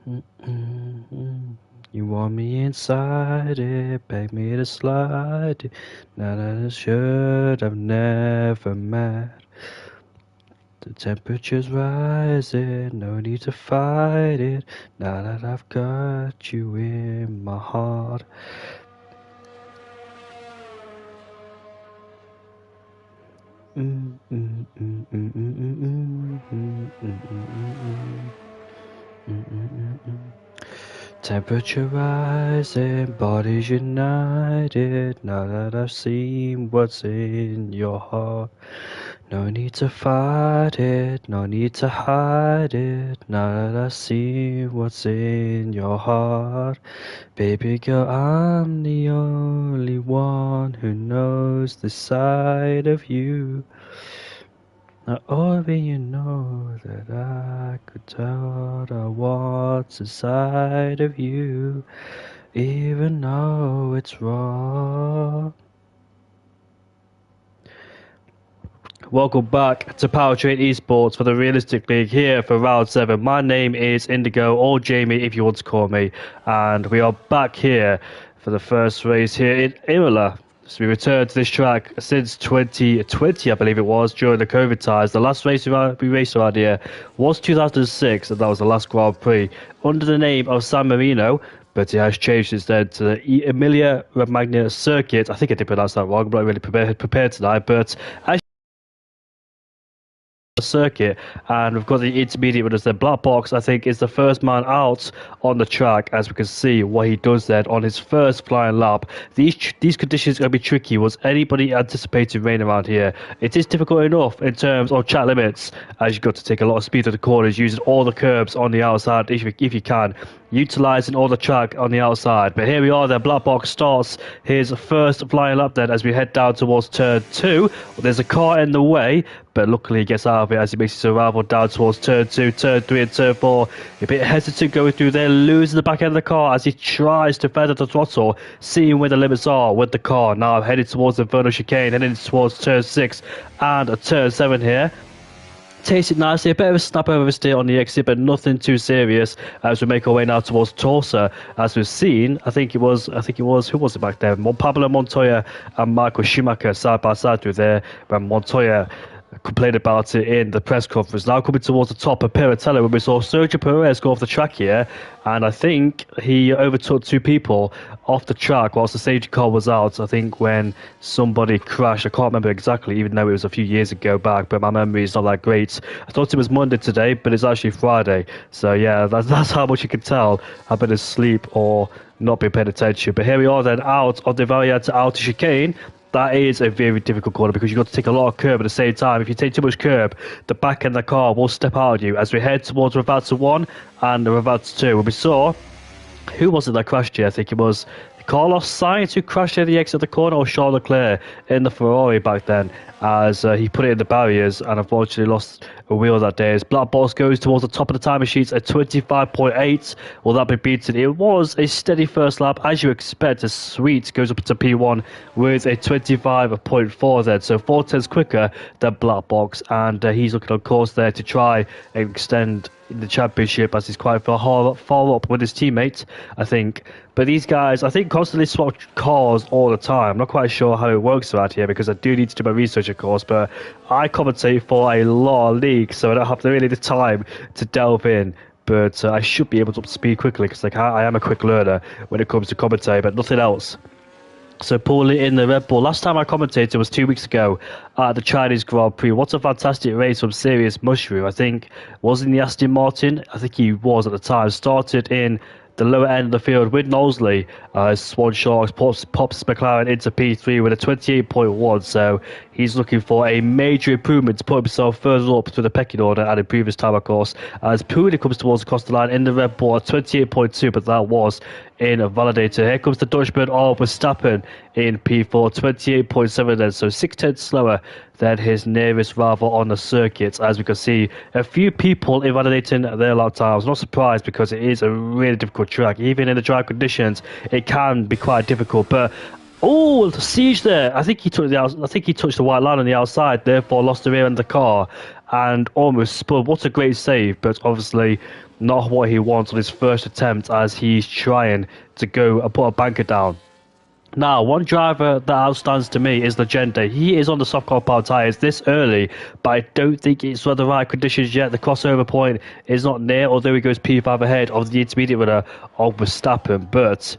Mm-mm-mm. You want me inside it, beg me to slide it. Now that I should have never met. The temperature's rising, no need to fight it. Now that I've got you in my heart. Temperature rising, bodies united. Now that I've seen what's in your heart. No need to fight it, no need to hide it. Now that I see what's in your heart. Baby girl, I'm the only one who knows the side of you. Now only you know that I could tell what's inside of you, even though it's wrong. Welcome back to PowerTrain eSports for the Realistic League here for round 7. My name is Indigo, or Jamie if you want to call me, and we are back here for the first race here in Imola. So we returned to this track since 2020, I believe it was, during the COVID times. The last race we raced around here was 2006, and that was the last Grand Prix under the name of San Marino. But it has changed since then to the Emilia Romagna circuit. I think I did pronounce that wrong. I'm not really prepared tonight, but as circuit, and we've got the intermediate winners. The Black Box, I think, is the first man out on the track, as we can see what he does then on his first flying lap. These conditions are going to be tricky. Was anybody anticipating rain around here? It is difficult enough in terms of track limits, as you've got to take a lot of speed to the corners, using all the curbs on the outside if you can, utilising all the track on the outside. But here we are, the Black Box starts his first flying lap then as we head down towards turn 2. There's a car in the way, but luckily he gets out of it as he makes his arrival down towards turn 2, turn 3 and turn 4. A bit hesitant going through there, losing the back end of the car as he tries to feather the throttle, seeing where the limits are with the car. Now headed towards the Inferno chicane, heading towards turn 6 and turn 7 here. Takes it nicely, a bit of a snap over steer on the exit, but nothing too serious as we make our way now towards Tulsa. As we've seen, I think it was, who was it back there? Pablo Montoya and Michael Schumacher side by side through there, when Montoya complained about it in the press conference. Now coming towards the top of Piratello, where we saw Sergio Perez go off the track here, and I think he overtook two people off the track whilst the safety car was out. I think when somebody crashed, I can't remember exactly, even though it was a few years ago back, but my memory is not that great. I thought it was Monday today, but it's actually Friday. So yeah, that's how much you can tell I've been asleep or not been paying attention. But here we are then out of the Variante Outer chicane. That is a very difficult corner because you've got to take a lot of curb at the same time. If you take too much curb, the back end of the car will step out of you as we head towards Revatta 1 and Revatta 2. When we saw, who was it that crashed here? I think it was Carlos Sainz who crashed at the exit of the corner, or Charles Leclerc in the Ferrari back then, as he put it in the barriers and unfortunately lost a wheel that day. As Black Box goes towards the top of the timer sheets at 25.8. Will that be beaten? It was a steady first lap, as you expect. As Sweet goes up to P1 with a 25.4 then, so 4 tenths quicker than Black Box, and he's looking on course there to try and extend in the championship, as he's quite far up with his teammates, I think. But these guys, I think, constantly swap cars all the time. I'm not quite sure how it works around here because I do need to do my research, of course, but I commentate for a lot of leagues, so I don't have really the time to delve in. But I should be able to up to speed quickly because I am a quick learner when it comes to commentating, but nothing else. So Paulie in the Red Bull. Last time I commentated was 2 weeks ago at the Chinese Grand Prix. What a fantastic race from Serious Mushroom. I think, was in the Aston Martin? I think he was at the time. Started in the lower end of the field with Knowsley. Swan Sharks pops McLaren into P3 with a 28.1. So he's looking for a major improvement to put himself further up to the pecking order and improve his time, of course. As Puli comes towards across the line in the Red Bull at 28.2, but that was in a validator. Here comes the Dutchman of Verstappen in P4, 28.7 then, so 6 tenths slower than his nearest rival on the circuit. As we can see, a few people invalidating their lap times. Not surprised because it is a really difficult track. Even in the dry conditions, it can be quite difficult. But the siege there. I think he touched the white line on the outside, therefore lost the rear end of the car. and almost spun. What a great save, but obviously not what he wants on his first attempt as he's trying to go and put a banker down. Now, one driver that outstands to me is Legende. He is on the soft core power tyres this early, but I don't think it's the right conditions yet. The crossover point is not near, although he goes P5 ahead of the intermediate runner of Verstappen. But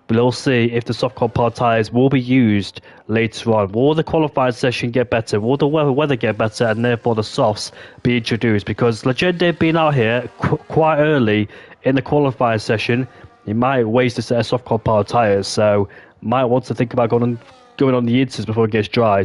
we'll see if the soft core power tyres will be used later on. Will the qualifying session get better? Will the weather get better, and therefore the softs be introduced? Because Legende being out here quite early in the qualifying session, he might waste a set of soft core power tyres. So might want to think about going on the inters before it gets dry.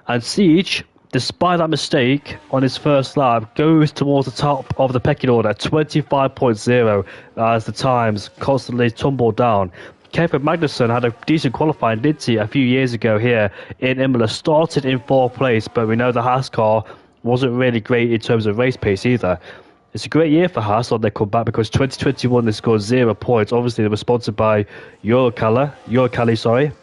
And Siege, despite that mistake on his first lap, goes towards the top of the pecking order, 25.0, as the times constantly tumble down. Kevin Magnussen had a decent qualifying, didn't he, a few years ago here in Imola. Started in 4th place, but we know the Haas car wasn't really great in terms of race pace either. It's a great year for Haas on their comeback because 2021 they scored 0 points. Obviously, they were sponsored by Eurocali,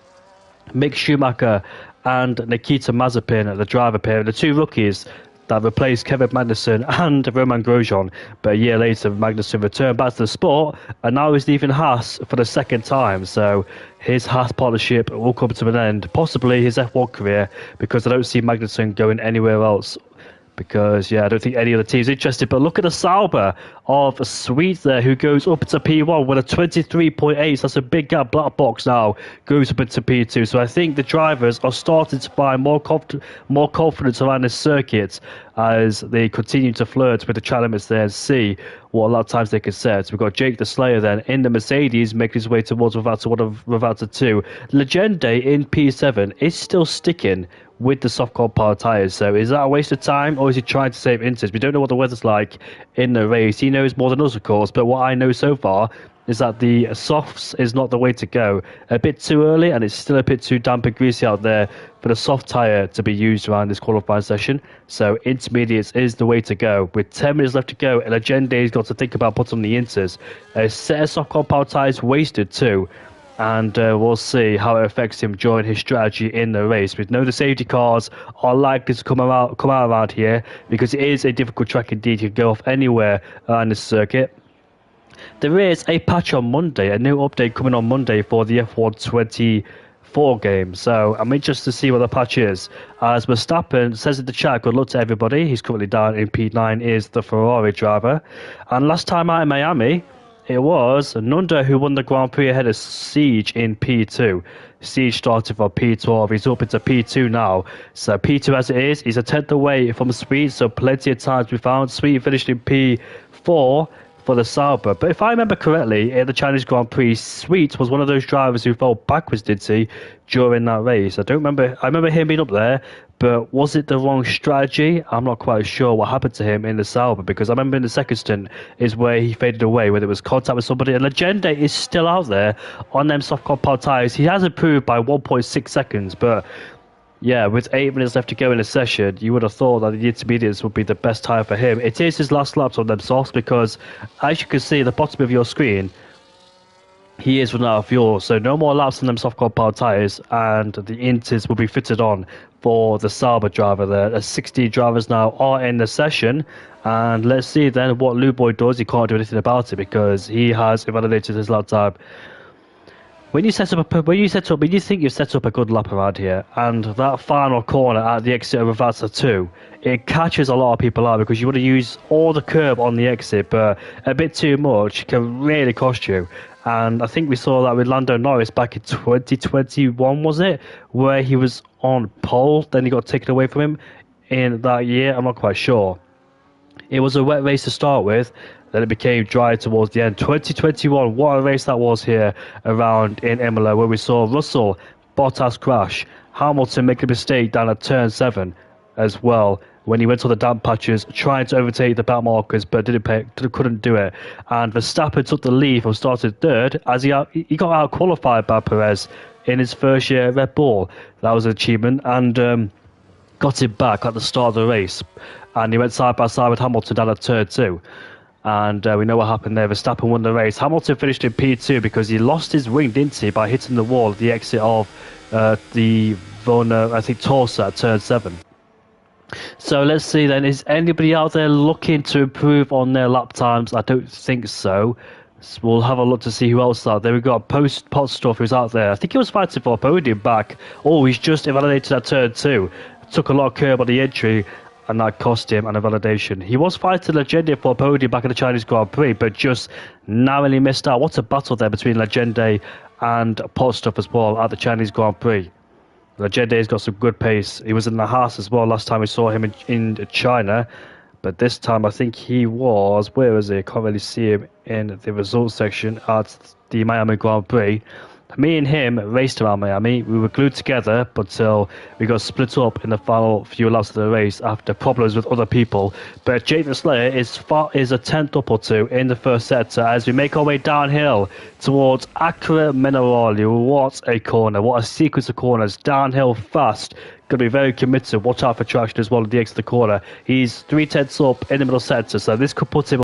Mick Schumacher and Nikita Mazepin, the driver pair, the two rookies that replaced Kevin Magnussen and Romain Grosjean. But a year later, Magnussen returned back to the sport, and now he's leaving Haas for the second time. So his Haas partnership will come to an end, possibly his F1 career, because I don't see Magnussen going anywhere else. Because, I don't think any other team's interested. But look at the Sauber of Sweet there, who goes up to P1 with a 23.8. So that's a big gap. Black box now goes up into P2. So I think the drivers are starting to find more confidence around this circuit as they continue to flirt with the track limits there and see what a lot of times they can set. So we've got Jake the Slayer then in the Mercedes making his way towards Rivata 2. Legende in P7 is still sticking with the soft core power tyres. So is that a waste of time, or is he trying to save inters? We don't know what the weather's like in the race. He knows more than us, of course, but what I know so far is that the softs is not the way to go. A bit too early, and it's still a bit too damp and greasy out there for the soft tyre to be used around this qualifying session. So intermediates is the way to go. With 10 minutes left to go, Legende's got to think about putting on the inters. A set of soft core power tyres wasted too. And we'll see how it affects him during his strategy in the race. We know the safety cars are likely to come out around here because it is a difficult track indeed. You can go off anywhere around this circuit. There is a patch on Monday, a new update coming on Monday for the F1 24 game. So I'm interested to see what the patch is. As Verstappen says in the chat, good luck to everybody. He's currently down in P9, is the Ferrari driver. And last time out in Miami, it was Nunda who won the Grand Prix ahead of Siege in P2. Siege started for P12. He's up into P2 now. So P2 as it is, he's a tenth away from Sweet, so plenty of time to be found. Sweet finished in P4 for the Sauber. But if I remember correctly, in the Chinese Grand Prix, Sweet was one of those drivers who fell backwards, did he, during that race? I remember him being up there, but was it the wrong strategy? I'm not quite sure what happened to him in the Sauber, because I remember in the second stint is where he faded away, whether it was contact with somebody. And Legende is still out there on them soft compound tyres. He has improved by 1.6 seconds, but yeah, with 8 minutes left to go in the session, you would have thought that the intermediates would be the best tyre for him. It is his last laps on them softs because, as you can see at the bottom of your screen, he is running out of fuel. So no more laps on them soft compound tyres, and the inters will be fitted on for the Sauber driver there. The 16 drivers now are in the session, and let's see then what Lou Boy does. He can't do anything about it because he has invalidated his lap time. When you think you've set up a good lap around here, and that final corner at the exit of Rivata 2, it catches a lot of people out because you want to use all the curb on the exit, but a bit too much can really cost you. And I think we saw that with Lando Norris back in 2021, was it? Where he was on pole, then he got taken away from him in that year. I'm not quite sure. It was a wet race to start with, then it became dry towards the end. 2021, what a race that was here around in Imola, where we saw Russell, Bottas crash, Hamilton make a mistake down at turn 7 as well, when he went on the damp patches, trying to overtake the back markers, but couldn't do it. And Verstappen took the lead from starting third, as he got out qualified by Perez in his first year at Red Bull. That was an achievement, and got him back at the start of the race. And he went side by side with Hamilton down at turn 2. And we know what happened there. Verstappen won the race. Hamilton finished in P2 because he lost his wing, didn't he, by hitting the wall at the exit of the Torsa at turn 7. So let's see then. Is anybody out there looking to improve on their lap times? I don't think so. So we'll have a look to see who else is out there. We've got Pot Stuff who's out there. I think he was fighting for a podium back. Oh, he's just invalidated at turn 2. Took a lot of curb on the entry, and that cost him an invalidation. He was fighting Legende for a podium back in the Chinese Grand Prix, but just narrowly missed out. What a battle there between Legende and Pot Stuff as well at the Chinese Grand Prix. Legende's got some good pace. He was in the Haas as well last time we saw him in China. But this time I think he was, where is he? I can't really see him in the results section at the Miami Grand Prix. Me and him raced around Miami. We were glued together until we got split up in the final few laps of the race after problems with other people. But Jake Slayer is a tenth up or two in the first sector as we make our way downhill towards Accra Minerali. What a corner. What a sequence of corners. Downhill fast. Going to be very committed. Watch out for traction as well at the exit of the corner. He's 3/10 up in the middle sector, so this could put him.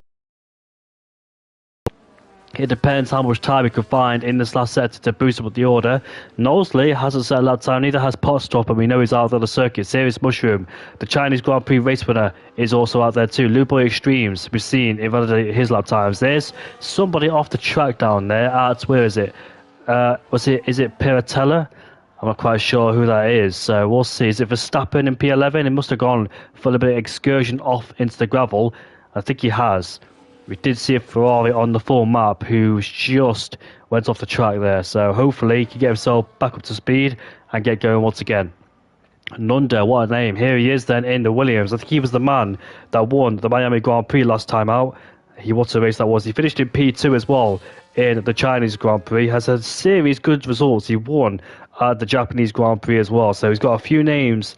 It depends how much time we can find in this last set to boost up the order. Knowsley hasn't set a lap time, neither has Potstop, and we know he's out on the circuit. Serious Mushroom, the Chinese Grand Prix race winner, is also out there too. Luboy Extremes, we've seen invalidate his lap times. There's somebody off the track down there at, where is it? Is it Piratella? I'm not quite sure who that is, so we'll see. Is it Verstappen in P11? It must have gone for a little bit of excursion off into the gravel. I think he has. We did see a Ferrari on the full map who just went off the track there. So hopefully he can get himself back up to speed and get going once again. Nunda, what a name. Here he is then in the Williams. I think he was the man that won the Miami Grand Prix last time out. What a race that was. He finished in P2 as well in the Chinese Grand Prix. Has had series good results. He won at the Japanese Grand Prix as well. So he's got a few wins,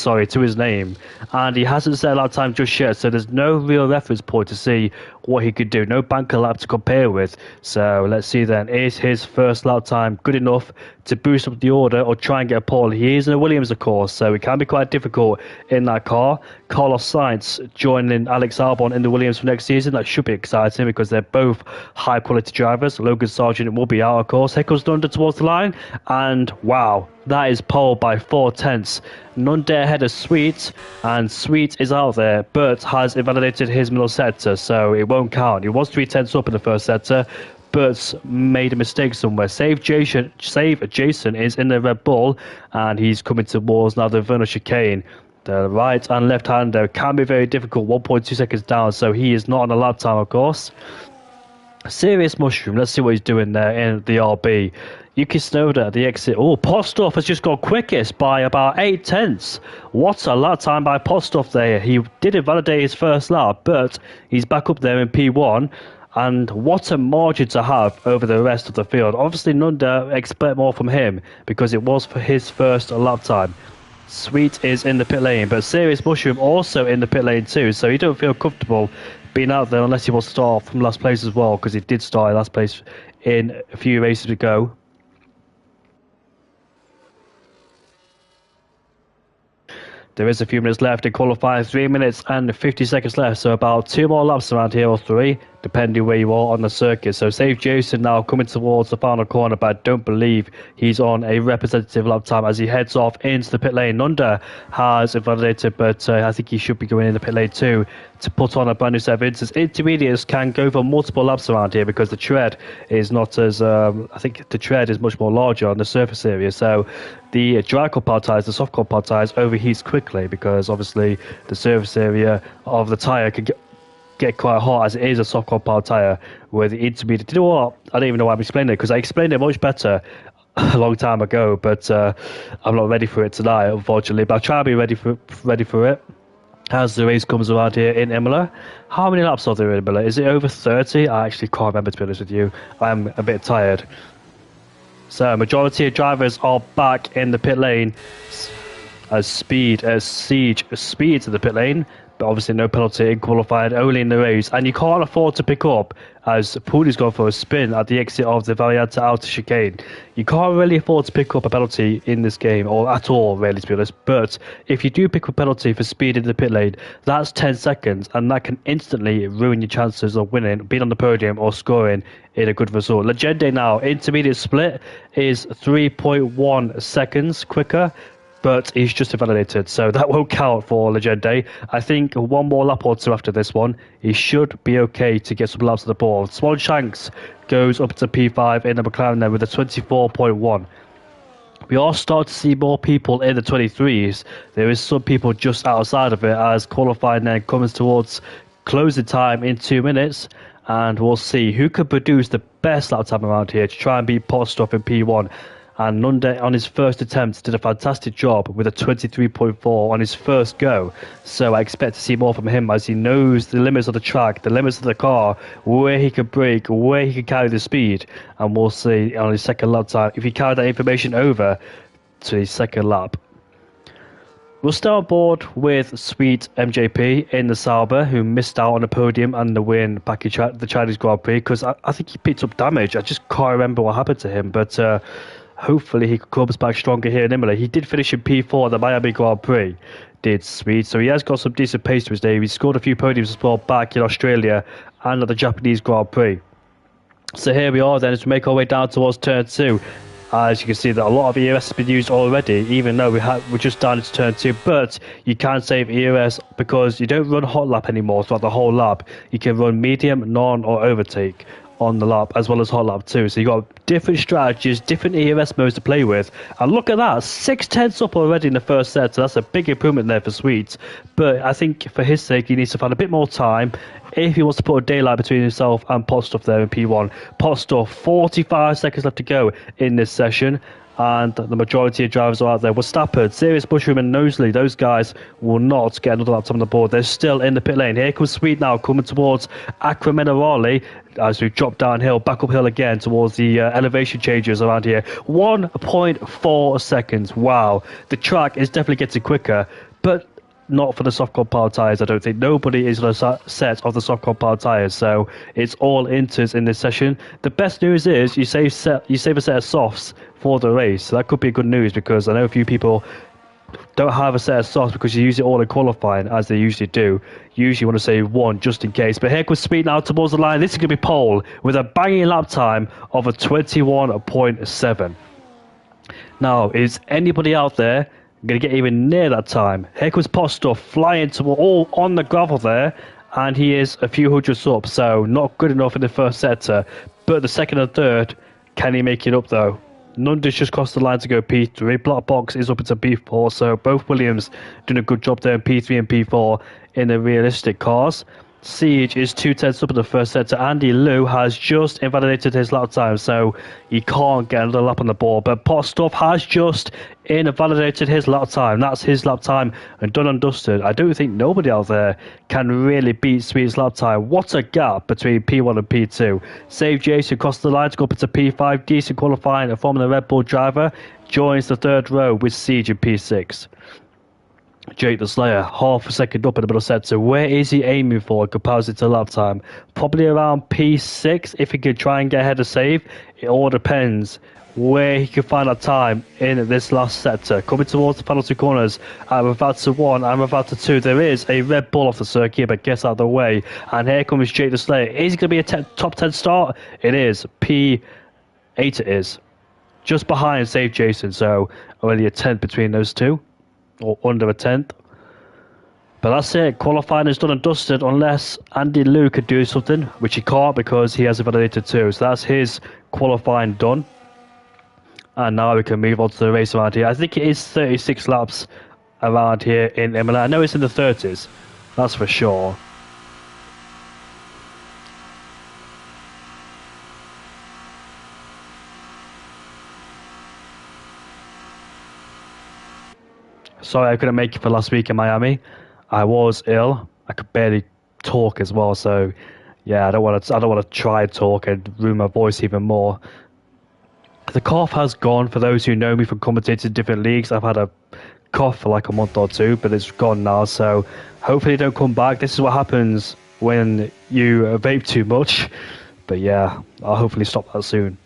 to his name. And he hasn't set a lap time just yet. So there's no real reference point to see what he could do. No banker lap to compare with. So let's see then. Is his first lap time good enough to boost up the order or try and get a pole? He is in a Williams, of course. So it can be quite difficult in that car. Carlos Sainz joining Alex Albon in the Williams for next season. That should be exciting because they're both high quality drivers. Logan Sargent will be out, of course. Here comes Nunda towards the line. And wow, that is pole by 4/10. Nunda ahead of Sweet, and Sweet is out there, but has invalidated his middle sector, so it won't count. He was 3/10 up in the first sector, but made a mistake somewhere. Save Jason is in the Red Bull, and he's coming towards now the Verna chicane. The right and left hander can be very difficult, 1.2 seconds down, so he is not on a lap time, of course. Serious Mushroom, let's see what he's doing there in the RB. Yuki Tsunoda at the exit. Oh, Postov has just gone quickest by about 8/10. What a lap time by Postov there. He did invalidate his first lap, but he's back up there in P1. And what a margin to have over the rest of the field. Obviously, Nunda expect more from him because it was for his first lap time. Sweet is in the pit lane, but Serious Mushroom also in the pit lane too, so he don't feel comfortable being out there unless he wants to start from last place as well, because he did start in last place in a few races ago. There is a few minutes left in qualifying, 3 minutes and 50 seconds left, so about 2 more laps around here, or 3, depending where you are on the circuit. So Save Jason now coming towards the final corner, but I don't believe he's on a representative lap time as he heads off into the pit lane. Nunda has invalidated, but I think he should be going in the pit lane too to put on a brand new set of inters. Intermediates can go for multiple laps around here because the tread is not as, I think the tread is much more larger on the surface area, so the dry compound tyres, the soft compound tyres overheats quickly because obviously the surface area of the tyre can get quite hot as it is a soft compound tyre, where the intermediate, you know what, I don't even know why I'm explaining it because I explained it much better a long time ago, but I'm not ready for it tonight, unfortunately, but I'll try to be ready for it as the race comes around here in Imola. How many laps are there in Imola? Is it over 30? I actually can't remember, to be honest with you. I'm a bit tired. So majority of drivers are back in the pit lane as Siege speeds to the pit lane, but obviously no penalty in qualifying, only in the race. And you can't afford to pick up as Pooley's gone for a spin at the exit of the Variante outer chicane. You can't really afford to pick up a penalty in this game, or at all, really, to be honest. But if you do pick up a penalty for speed in the pit lane, that's 10 seconds, and that can instantly ruin your chances of winning, being on the podium, or scoring in a good result. Legende now, intermediate split is 3.1 seconds quicker but he's just invalidated, so that won't count for Legende. I think one more lap or two after this one, he should be okay to get some laps on the board. Swan Shanks goes up to P5 in the McLaren there with a 24.1. We are starting to see more people in the 23s. There is some people just outside of it as qualifying then comes towards closing time in 2 minutes, and we'll see who could produce the best lap time around here to try and beat Postov in P1. And Nunde, on his first attempt, did a fantastic job with a 23.4 on his first go. So I expect to see more from him as he knows the limits of the track, the limits of the car, where he can brake, where he can carry the speed. And we'll see on his second lap time if he carried that information over to his second lap. We'll start on board with Sweet MJP in the Sauber, who missed out on the podium and the win back in the Chinese Grand Prix, because I think he picked up damage. I just can't remember what happened to him, but hopefully he comes back stronger here in Imola. He did finish in P4 at the Miami Grand Prix, did Sweet, so he has got some decent pace to his day. He scored a few podiums as well back in Australia and at the Japanese Grand Prix. So here we are then as we make our way down towards turn 2. As you can see that a lot of EOS has been used already, even though we're just down into turn 2. But you can save EOS because you don't run hot lap anymore throughout the whole lap. You can run medium, non or overtake on the lap as well as hot lap too. So you've got different strategies, different EOS modes to play with. And look at that, 6/10 up already in the first set. So that's a big improvement there for Sweet. But I think for his sake, he needs to find a bit more time if he wants to put a daylight between himself and Postov there in P1. Postov, 45 seconds left to go in this session. And the majority of drivers are out there. Verstappen, Sirius, Mushroom and Knowsley, those guys will not get another lap time on the board. They're still in the pit lane. Here comes Sweet now, coming towards Acra Minerale as we drop downhill, back uphill again towards the elevation changes around here. 1.4 seconds. Wow. The track is definitely getting quicker, but not for the soft compound tyres, I don't think. Nobody is on a set of the soft compound tyres, so it's all inters in this session. The best news is you save a set of softs for the race, so that could be good news because I know a few people don't have a set of softs because you use it all in qualifying as they usually do. Usually want to save one just in case. But here comes Speed now towards the line. This is going to be pole with a banging lap time of a 21.7. Now, is anybody out there going to get even near that time? Here comes Postov flying all on the gravel there, and he is a few hundredths up, so not good enough in the first sector. But the second and third, can he make it up though? Nunda's just crossed the line to go P3. Black Box is up into P4, so both Williams doing a good job there in P3 and P4 in the realistic cars. Siege is 2/10 up in the first sector. Andy Liu has just invalidated his lap time, so he can't get another lap on the board. But Postov has just invalidated his lap time. That's his lap time and done and dusted. I don't think nobody out there can really beat Sweet's lap time. What a gap between P1 and P2. Save Jason crossed the line to go up into P5. Decent qualifying and forming the Red Bull driver. Joins the third row with Siege in P6. Jake the Slayer, half a second up in the middle sector. Where is he aiming for in comparison to lap time? Probably around P6 if he could try and get ahead of save. It all depends where he can find that time in this last sector. Coming towards the final two corners, Ravata 1 and Ravata 2. There is a Red Bull off the circuit, but gets out of the way. And here comes Jake the Slayer. Is it going to be a top 10 start? It is. P8 it is. Just behind Save Jason, so only a 10th between those two. Or under a 10th. But that's it. Qualifying is done and dusted unless Andy Liu could do something, which he can't because he has invalidated too. So that's his qualifying done. And now we can move on to the race around here. I think it is 36 laps around here in Imola. I know it's in the 30s. That's for sure. Sorry I couldn't make it for last week in Miami. I was ill. I could barely talk as well. So yeah, I don't want to try and talk and ruin my voice even more. The cough has gone. For those who know me from commentating in different leagues, I've had a cough for like a month or two, but it's gone now. So hopefully it don't come back. This is what happens when you vape too much. But yeah, I'll hopefully stop that soon.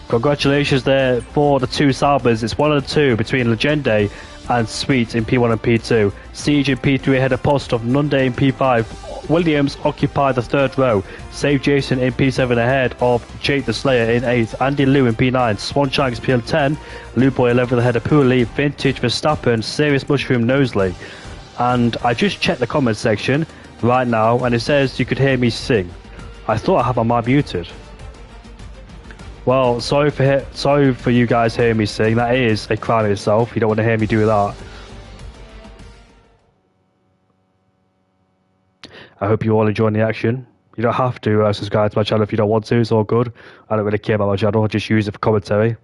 Congratulations there for the two Saubers. It's 1 and 2 between Legende and Sweet in P1 and P2. Siege in P3 ahead of Postov, Nunde in P5. Williams occupied the third row. Save Jason in P7 ahead of Jake the Slayer in 8th. Andy Liu in P9. Swanshanks PL10. Lou Boy 11th ahead of Pooley. Vintage Verstappen. Serious Mushroom Nosley. And I just checked the comment section right now and it says you could hear me sing. I thought I had my mic muted. Well, sorry for you guys hearing me sing. That is a crime in itself. You don't want to hear me do that. I hope you all enjoying the action. You don't have to subscribe to my channel if you don't want to. It's all good. I don't really care about my channel. I just use it for commentary.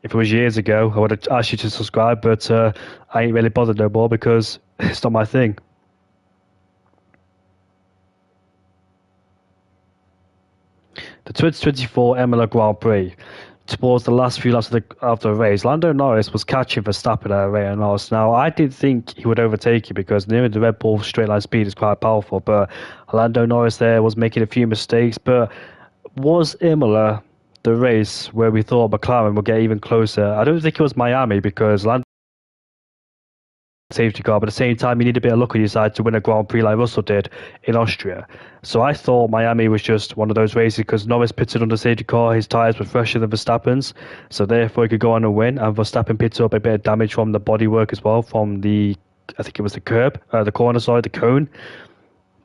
If it was years ago, I would have asked you to subscribe, but I ain't really bothered no more because it's not my thing. The 2024 Imola Grand Prix. Towards the last few laps of the race, Lando Norris was catching Verstappen at a rate of loss. Now, I didn't think he would overtake you because near the Red Bull straight line speed is quite powerful, but Lando Norris there was making a few mistakes. But was Imola the race where we thought McLaren would get even closer? I don't think it was Miami because Lando safety car, but at the same time you need a bit of luck on your side to win a Grand Prix like Russell did in Austria. So I thought Miami was just one of those races because Norris pitted on the safety car, his tyres were fresher than Verstappen's, so therefore he could go on and win, and Verstappen picked up a bit of damage from the bodywork as well, from the, I think it was the the cone.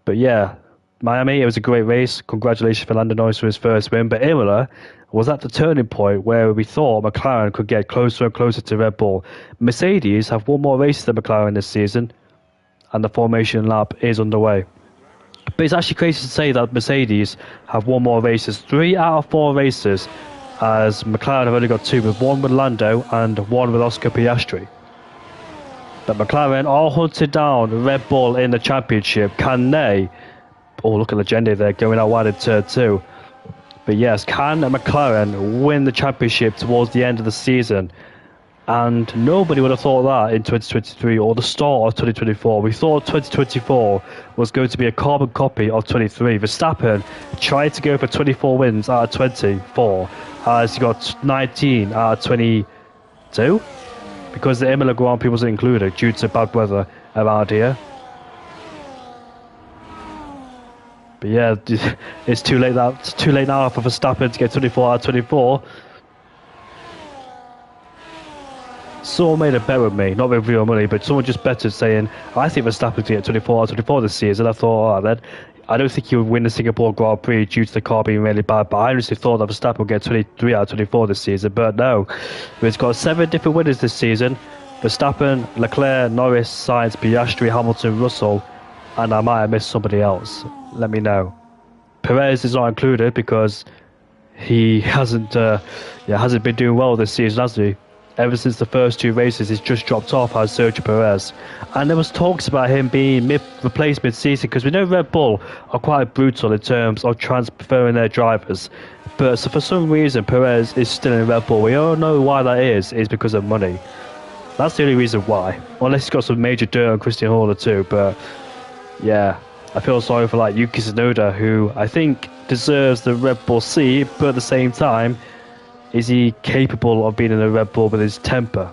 But yeah, Miami, it was a great race. Congratulations for Lando Norris for his first win, but Imola was at the turning point where we thought McLaren could get closer and closer to Red Bull. Mercedes have won more races than McLaren this season, and the formation lap is underway. But it's actually crazy to say that Mercedes have won more races, 3 out of 4 races, as McLaren have only got 2, with 1 with Lando and 1 with Oscar Piastri. But McLaren are hunted down Red Bull in the championship. Can they? Oh, look at Legende there going out wide in turn 2. But yes, can McLaren win the championship towards the end of the season? And nobody would have thought that in 2023 or the start of 2024. We thought 2024 was going to be a carbon copy of 23. Verstappen tried to go for 24 wins out of 24, as he got 19 out of 22, because the Imola Grand Prix wasn't included due to bad weather around here. But yeah, it's too late now. It's too late now for Verstappen to get 24 out of 24. Someone made a bet with me, not with real money, but someone just betted saying, I think Verstappen to get 24 out of 24 this season. I thought, then I don't think he would win the Singapore Grand Prix due to the car being really bad, but I honestly thought that Verstappen would get 23 out of 24 this season. But no, he's got 7 different winners this season. Verstappen, Leclerc, Norris, Sainz, Piastri, Hamilton, Russell, and I might have missed somebody else. Let me know. Perez is not included because he hasn't been doing well this season, has he? Ever since the first 2 races, he's just dropped off as Sergio Perez. And there was talks about him being replaced mid-season because we know Red Bull are quite brutal in terms of transferring their drivers. But so for some reason, Perez is still in Red Bull. We all know why that is because of money. That's the only reason why. Unless he's got some major dirt on Christian Horner too. But yeah, I feel sorry for like Yuki Tsunoda, who I think deserves the Red Bull seat, but at the same time, is he capable of being in a Red Bull with his temper?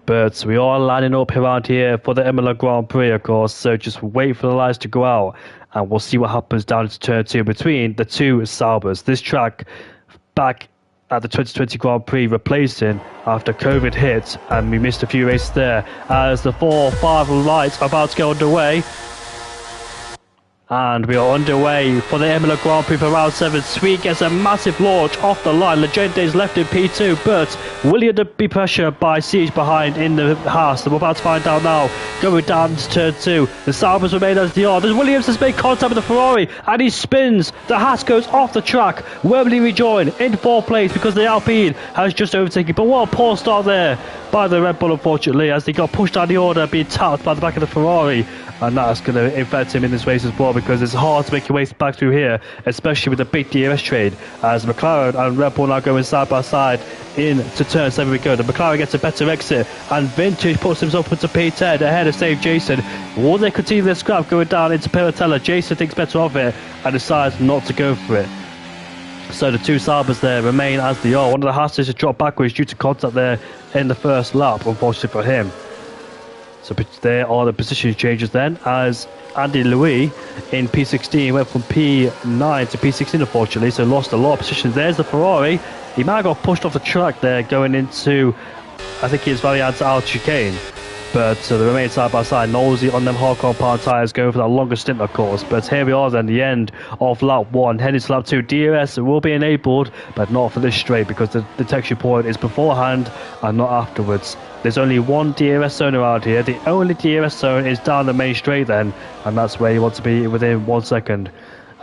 But we are lining up around here for the Imola Grand Prix, of course, so just wait for the lights to go out and we'll see what happens down into turn 2 between the 2 Saubers. This track back at the 2020 Grand Prix replacing after COVID hit, and we missed a few races there as the 4-5 lights are about to get underway. And we are underway for the Imola Grand Prix for round 7. Sweet gets a massive launch off the line. Legende is left in P2, but will he be pressured by Siege behind in the Haas? We're about to find out now. Going down to turn 2. The Saubers remain as they are. Williams has made contact with the Ferrari and he spins. The Haas goes off the track. Where will he rejoin? In 4th place because the Alpine has just overtaken. But what a poor start there by the Red Bull, unfortunately, as they got pushed down the order, being tapped by the back of the Ferrari. And that's going to affect him in this race as well, because it's hard to make your way back through here, especially with the big DRS trade, as McLaren and Red Bull now going side by side into turn 7 we go. The McLaren gets a better exit and Vintage puts himself into P10 ahead of Save Jason. Will they continue their scrap going down into Piratella? Jason thinks better of it and decides not to go for it. So the 2 Saubers there remain as they are. One of the Haas has dropped backwards due to contact there in the first lap, unfortunately for him. So there are the position changes then, as Andy Louis in P16 went from P9 to P16 unfortunately, so lost a lot of positions. There's the Ferrari. He might have got pushed off the track there going into, I think it's Variant Al Chicane. But they remain side by side, nosy on them hard compound tyres, going for that longer stint of course. But here we are then, the end of lap 1, heading to lap 2. DRS will be enabled, but not for this straight, because the detection point is beforehand and not afterwards. There's only one DRS zone around here. The only DRS zone is down the main straight then, and that's where you want to be within 1 second.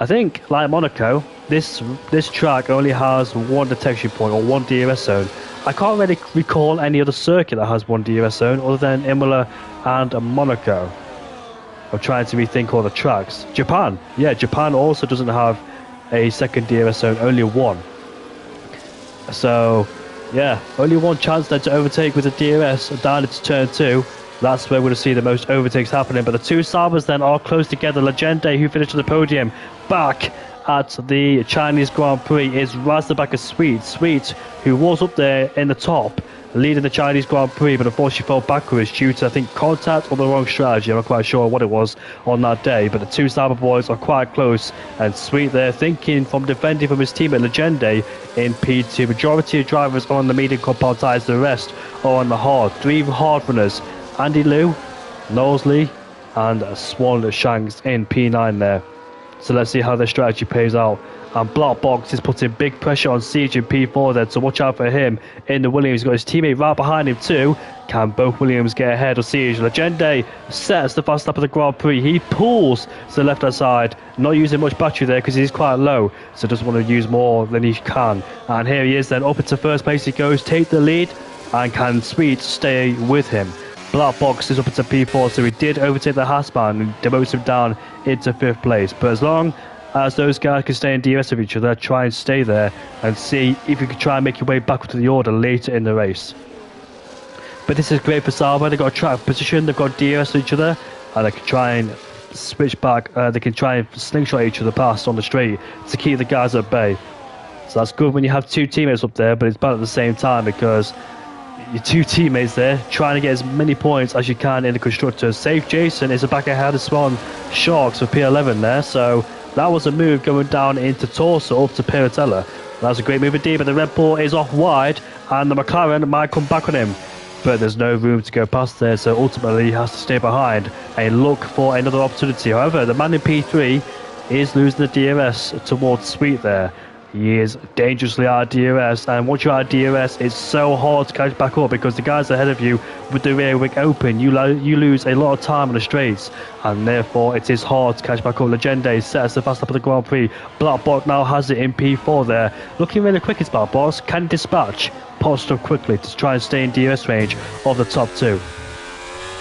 I think, like Monaco, this track only has one detection point, or one DRS zone. I can't really recall any other circuit that has one DRS zone other than Imola and Monaco. I'm trying to rethink all the tracks. Japan. Yeah, Japan also doesn't have a second DRS zone, only one. So, yeah, only one chance then to overtake with the DRS down into turn 2. That's where we're going to see the most overtakes happening. But the two Sabres then are close together. Legende, who finished on the podium, back at the Chinese Grand Prix, is right at the back of Sweet, who was up there in the top, leading the Chinese Grand Prix, but unfortunately fell backwards due to, I think, contact or the wrong strategy. I'm not quite sure what it was on that day, but the two Sabre boys are quite close, and Sweet there thinking from defending from his teammate Legende in P2. Majority of drivers are on the medium compound tyres, the rest are on the hard. 3 hard runners, Andy Liu, Knowsley, and Swan Shanks in P9 there. So let's see how their strategy pays out. And Black Box is putting big pressure on Siege in P4 then, so watch out for him in the Williams. He's got his teammate right behind him too. Can both Williams get ahead of Siege? Legende sets the fast lap of the Grand Prix. He pulls to the left hand side, not using much battery there because he's quite low, so doesn't want to use more than he can. And here he is then, up into first place he goes, take the lead, and can Sweet stay with him? Black Box is up into P4, so he did overtake the Haasman and demotes him down into 5th place. But as long as those guys can stay in DRS of each other, try and stay there and see if you can try and make your way back to the order later in the race. But this is great for Sauber. They've got a track position, they've got DRS of each other, and they can try and switch back, they can try and slingshot each other past on the straight to keep the guys at bay. So that's good when you have two teammates up there, but it's bad at the same time because your two teammates there trying to get as many points as you can in the constructors. Safe Jason is a back ahead of Swan Sharks for P11 there, so that was a move going down into Torso up to Piratella. That's a great move indeed, but the Red Bull is off wide and the McLaren might come back on him, but there's no room to go past there, so ultimately he has to stay behind and look for another opportunity. However, the man in P3 is losing the DRS towards Sweet there. He is dangerously out of DRS, and once you're out of DRS, it's so hard to catch back up because the guys ahead of you with the rear wing open, you lose a lot of time on the straights, and therefore it is hard to catch back up. Legende sets the fast lap of the Grand Prix. Blackbot now has it in P4 there. Looking really quick as Blackbot, can dispatch pot stuff quickly to try and stay in DRS range of the top two.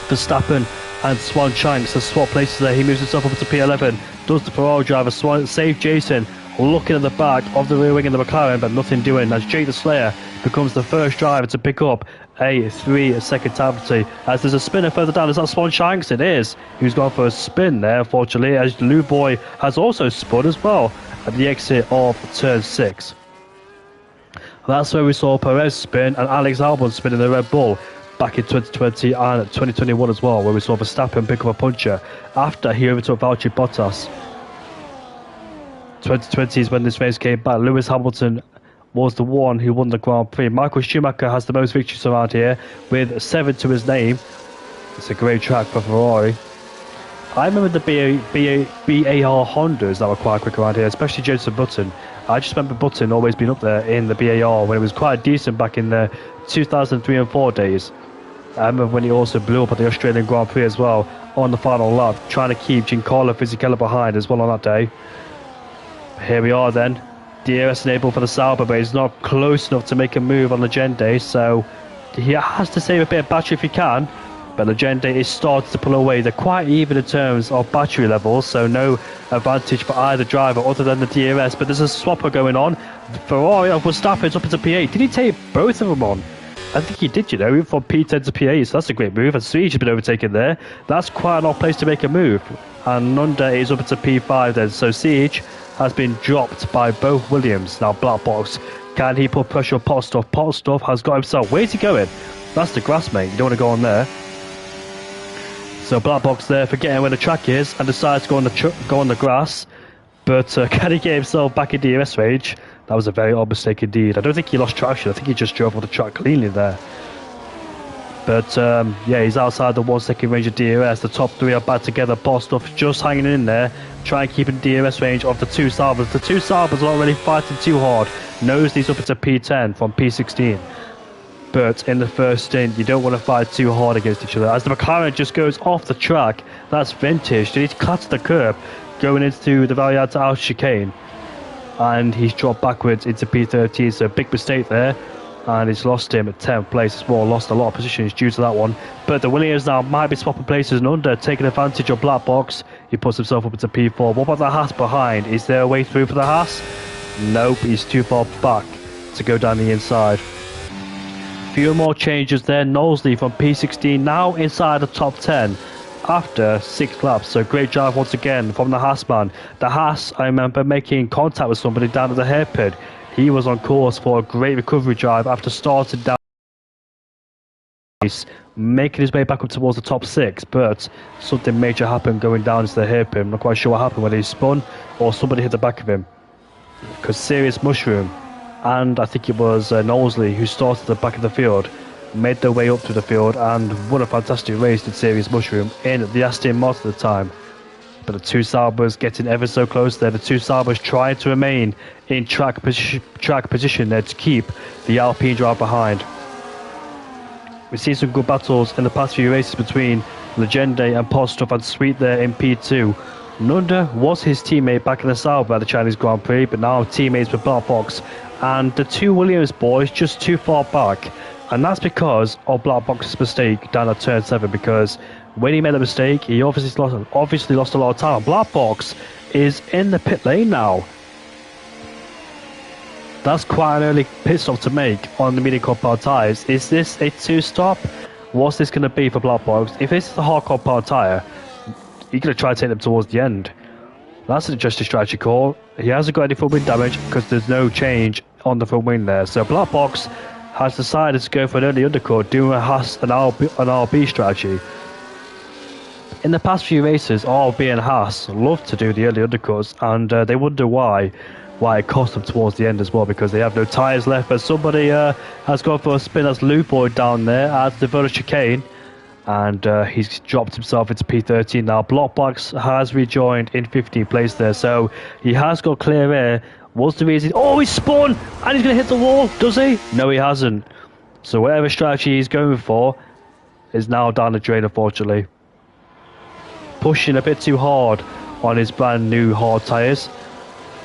Verstappen and Swan Shanks have swapped places there. He moves himself up to P11, does the Ferrari driver, save Jason, looking at the back of the rear wing of the McLaren, but nothing doing as Jake the Slayer becomes the first driver to pick up a 3-second time penalty. As there's a spinner further down, is that Swan Shanks? It is. He's gone for a spin there, unfortunately, as Lou Boy has also spun as well at the exit of turn 6. That's where we saw Perez spin and Alex Albon spin in the Red Bull back in 2020 and 2021 as well, where we saw Verstappen pick up a puncher after he overtook Valtteri Bottas. 2020 is when this race came back. Lewis Hamilton was the one who won the Grand Prix. Michael Schumacher has the most victories around here with 7 to his name. It's a great track for Ferrari. I remember the BAR Hondas that were quite quick around here, especially Jenson Button. I just remember Button always being up there in the BAR when it was quite decent back in the 2003 and 4 days. I remember when he also blew up at the Australian Grand Prix as well on the final lap, trying to keep Giancarlo Fisichella behind as well on that day. Here we are then, DRS enabled for the Sauber, but he's not close enough to make a move on Legende, so he has to save a bit of battery if he can, but Legende is starting to pull away. They're quite even in terms of battery levels, so no advantage for either driver other than the DRS, but there's a swapper going on. Ferrari of Verstappen's up into P8. Did he take both of them on? I think he did, you know, from P10 to P8, so that's a great move. And Siege has been overtaken there. That's quite an odd place to make a move. And Nunda is up into P5 then, so Siege has been dropped by both Williams. Now Black Box, can he put pressure on Potstuff? Potstuff has got himself, where's he going? That's the grass, mate, you don't want to go on there. So Black Box there forgetting where the track is and decides to go on the grass. But can he get himself back in DRS range? That was a very odd mistake indeed. I don't think he lost traction. I think he just drove off the track cleanly there. But yeah, he's outside the 1 second range of DRS. The top three are back together. Bostov just hanging in there, trying to keep in DRS range of the two Saubers. The two Saubers are already fighting too hard. Knows these up into P10 from P16. But in the first stint, you don't want to fight too hard against each other. As the McLaren just goes off the track, that's vintage. He's clutched the curb going into the Valiant out chicane. And he's dropped backwards into P13, so big mistake there. And he's lost him at 10th place as well. Lost a lot of positions due to that one. But the Williams now might be swapping places and under, taking advantage of Black Box. He puts himself up into P4. What about the Haas behind? Is there a way through for the Haas? Nope, he's too far back to go down the inside. Few more changes there. Knowsley from P16 now inside the top 10 after 6 laps. So great drive once again from the Haas man. The Haas, I remember making contact with somebody down at the hairpin. He was on course for a great recovery drive after starting down, making his way back up towards the top 6, but something major happened going down into the hairpin. I'm not quite sure what happened, whether he spun or somebody hit the back of him. Because serious mushroom, and I think it was Knowsley who started at the back of the field, made their way up to the field, and won a fantastic race did Serious Mushroom in the Aston Martin at the time. But the two Saubers getting ever so close there. The two Saubers trying to remain in track position there to keep the Alpine drive behind. We've seen some good battles in the past few races between Legende and Postov and Sweet there in P2. Nunda was his teammate back in the Sauber at the Chinese Grand Prix, but now teammates with Black Box. And the two Williams boys just too far back. And that's because of Black Box's mistake down at turn 7, because when he made a mistake, he obviously lost a lot of time. Black Box is in the pit lane now. That's quite an early pit stop to make on the medium compound tyres. Is this a 2-stop? What's this going to be for Black Box? If this is a hard compound tyre, you're going to try to take them towards the end. That's an interesting strategy call. He hasn't got any front wing damage because there's no change on the front wing there. So Black Box has decided to go for an early undercut, doing a Haas and RB strategy. In the past few races, RB and Haas love to do the early undercuts, and they wonder why it cost them towards the end as well, because they have no tyres left. But somebody has gone for a spin. That's Lou Boy down there at the Vertical chicane, and he's dropped himself into P13 now. Black Box has rejoined in 15th place there, so he has got clear air. What's the reason? Oh, he's spun, and he's going to hit the wall, does he? No, he hasn't. So whatever strategy he's going for is now down the drain, unfortunately. Pushing a bit too hard on his brand new hard tyres,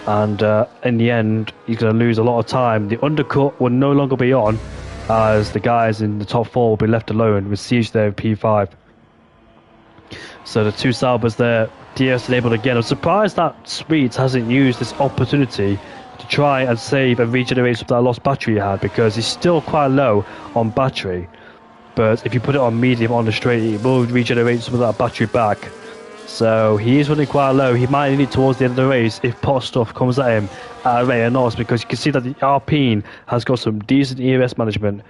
and in the end he's going to lose a lot of time. The undercut will no longer be on, as the guys in the top 4 will be left alone with Siege there in P5. So the two Saubers there, DRS enabled again. I'm surprised that Sweet hasn't used this opportunity to try and save and regenerate some of that lost battery he had, because he's still quite low on battery. But if you put it on medium on the straight, it will regenerate some of that battery back. So he is running quite low. He might need it towards the end of the race if pot stuff comes at him at a rate of knots, because you can see that the Alpine has got some decent ERS management,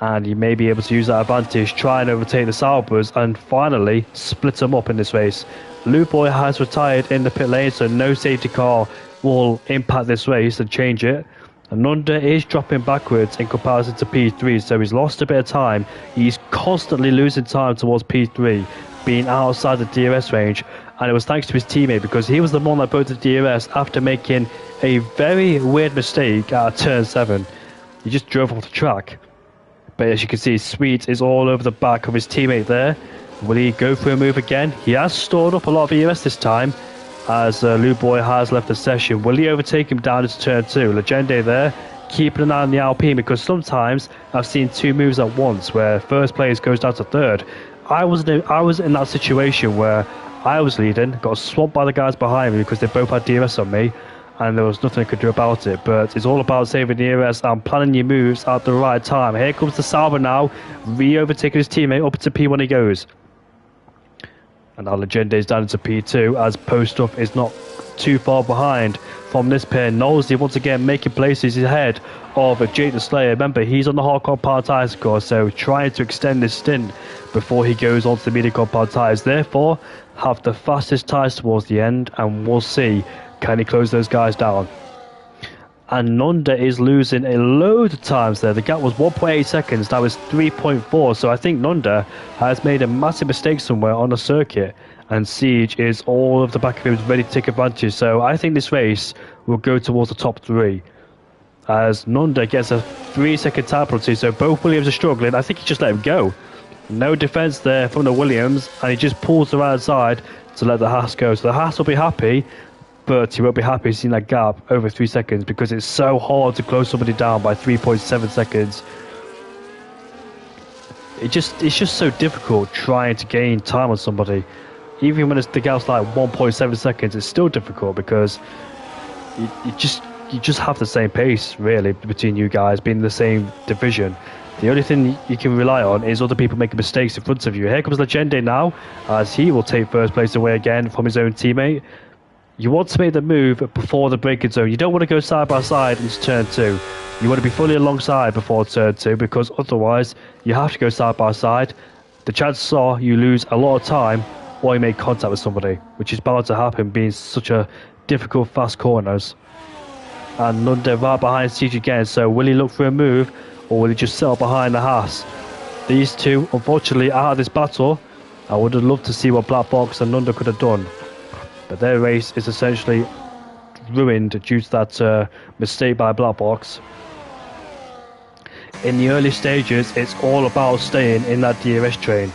and he may be able to use that advantage, try and overtake the Saubers and finally split them up in this race. Lou Boy has retired in the pit lane, so no safety car will impact this race and change it. And Nunda is dropping backwards in comparison to P3, so he's lost a bit of time. He's constantly losing time towards P3, being outside the DRS range, and it was thanks to his teammate, because he was the one that broke the DRS after making a very weird mistake at turn 7. He just drove off the track. But as you can see, Sweet is all over the back of his teammate there. Will he go for a move again? He has stored up a lot of ERS this time, as Lou Boy has left the session. Will he overtake him down into turn 2? Legende there, keeping an eye on the Alpine, because sometimes I've seen 2 moves at once where first place goes down to third. I was in that situation where I was leading, got swamped by the guys behind me because they both had DRS on me, and there was nothing I could do about it. But it's all about saving the ERS and planning your moves at the right time. Here comes the Sauber now, re-overtaking his teammate. Up to P1 he goes. And now Legende is down into P2, as Postov is not too far behind from this pair. Knowsley once again making places ahead of Jake the Slayer. Remember, he's on the hard compound tire score, so trying to extend this stint before he goes on to the medium compound tires. Therefore, have the fastest tires towards the end, and we'll see, can he close those guys down? And Nunda is losing a load of times there. The gap was 1.8 seconds, now it's 3.4. So I think Nunda has made a massive mistake somewhere on the circuit. And Siege is all of the back of him ready to take advantage. So I think this race will go towards the top 3. As Nunda gets a 3-second time penalty, so both Williams are struggling. I think he just let him go. No defence there from the Williams, and he just pulls the right side to let the Haas go. So the Haas will be happy, but he won't be happy seeing that gap over 3 seconds because it's so hard to close somebody down by 3.7 seconds. It's just so difficult trying to gain time on somebody. Even when the gap's like 1.7 seconds, it's still difficult because you just have the same pace really between you guys being in the same division. The only thing you can rely on is other people making mistakes in front of you. Here comes Legende now, as he will take first place away again from his own teammate. You want to make the move before the braking zone. You don't want to go side by side into turn 2. You want to be fully alongside before turn 2, because otherwise you have to go side by side. The chances are you lose a lot of time or you make contact with somebody, which is bound to happen being such a difficult fast corners. And Nunda right behind Siege again, so will he look for a move or will he just settle behind the Haas? These two, unfortunately, out of this battle. I would have loved to see what Black Box and Nunda could have done, but their race is essentially ruined due to that mistake by Black Box. In the early stages, it's all about staying in that DRS train.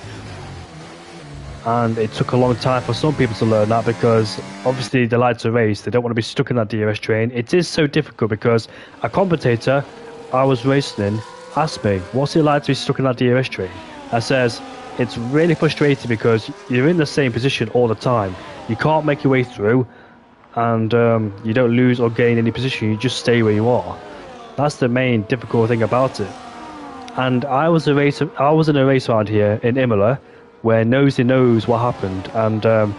And it took a long time for some people to learn that, because obviously they like to race, they don't want to be stuck in that DRS train. It is so difficult because a commentator I was racing in asked me, what's it like to be stuck in that DRS train? I says, it's really frustrating because you're in the same position all the time. You can't make your way through, and you don't lose or gain any position, you just stay where you are. That's the main difficult thing about it. And I was in a race around here in Imola where Nosy knows what happened, and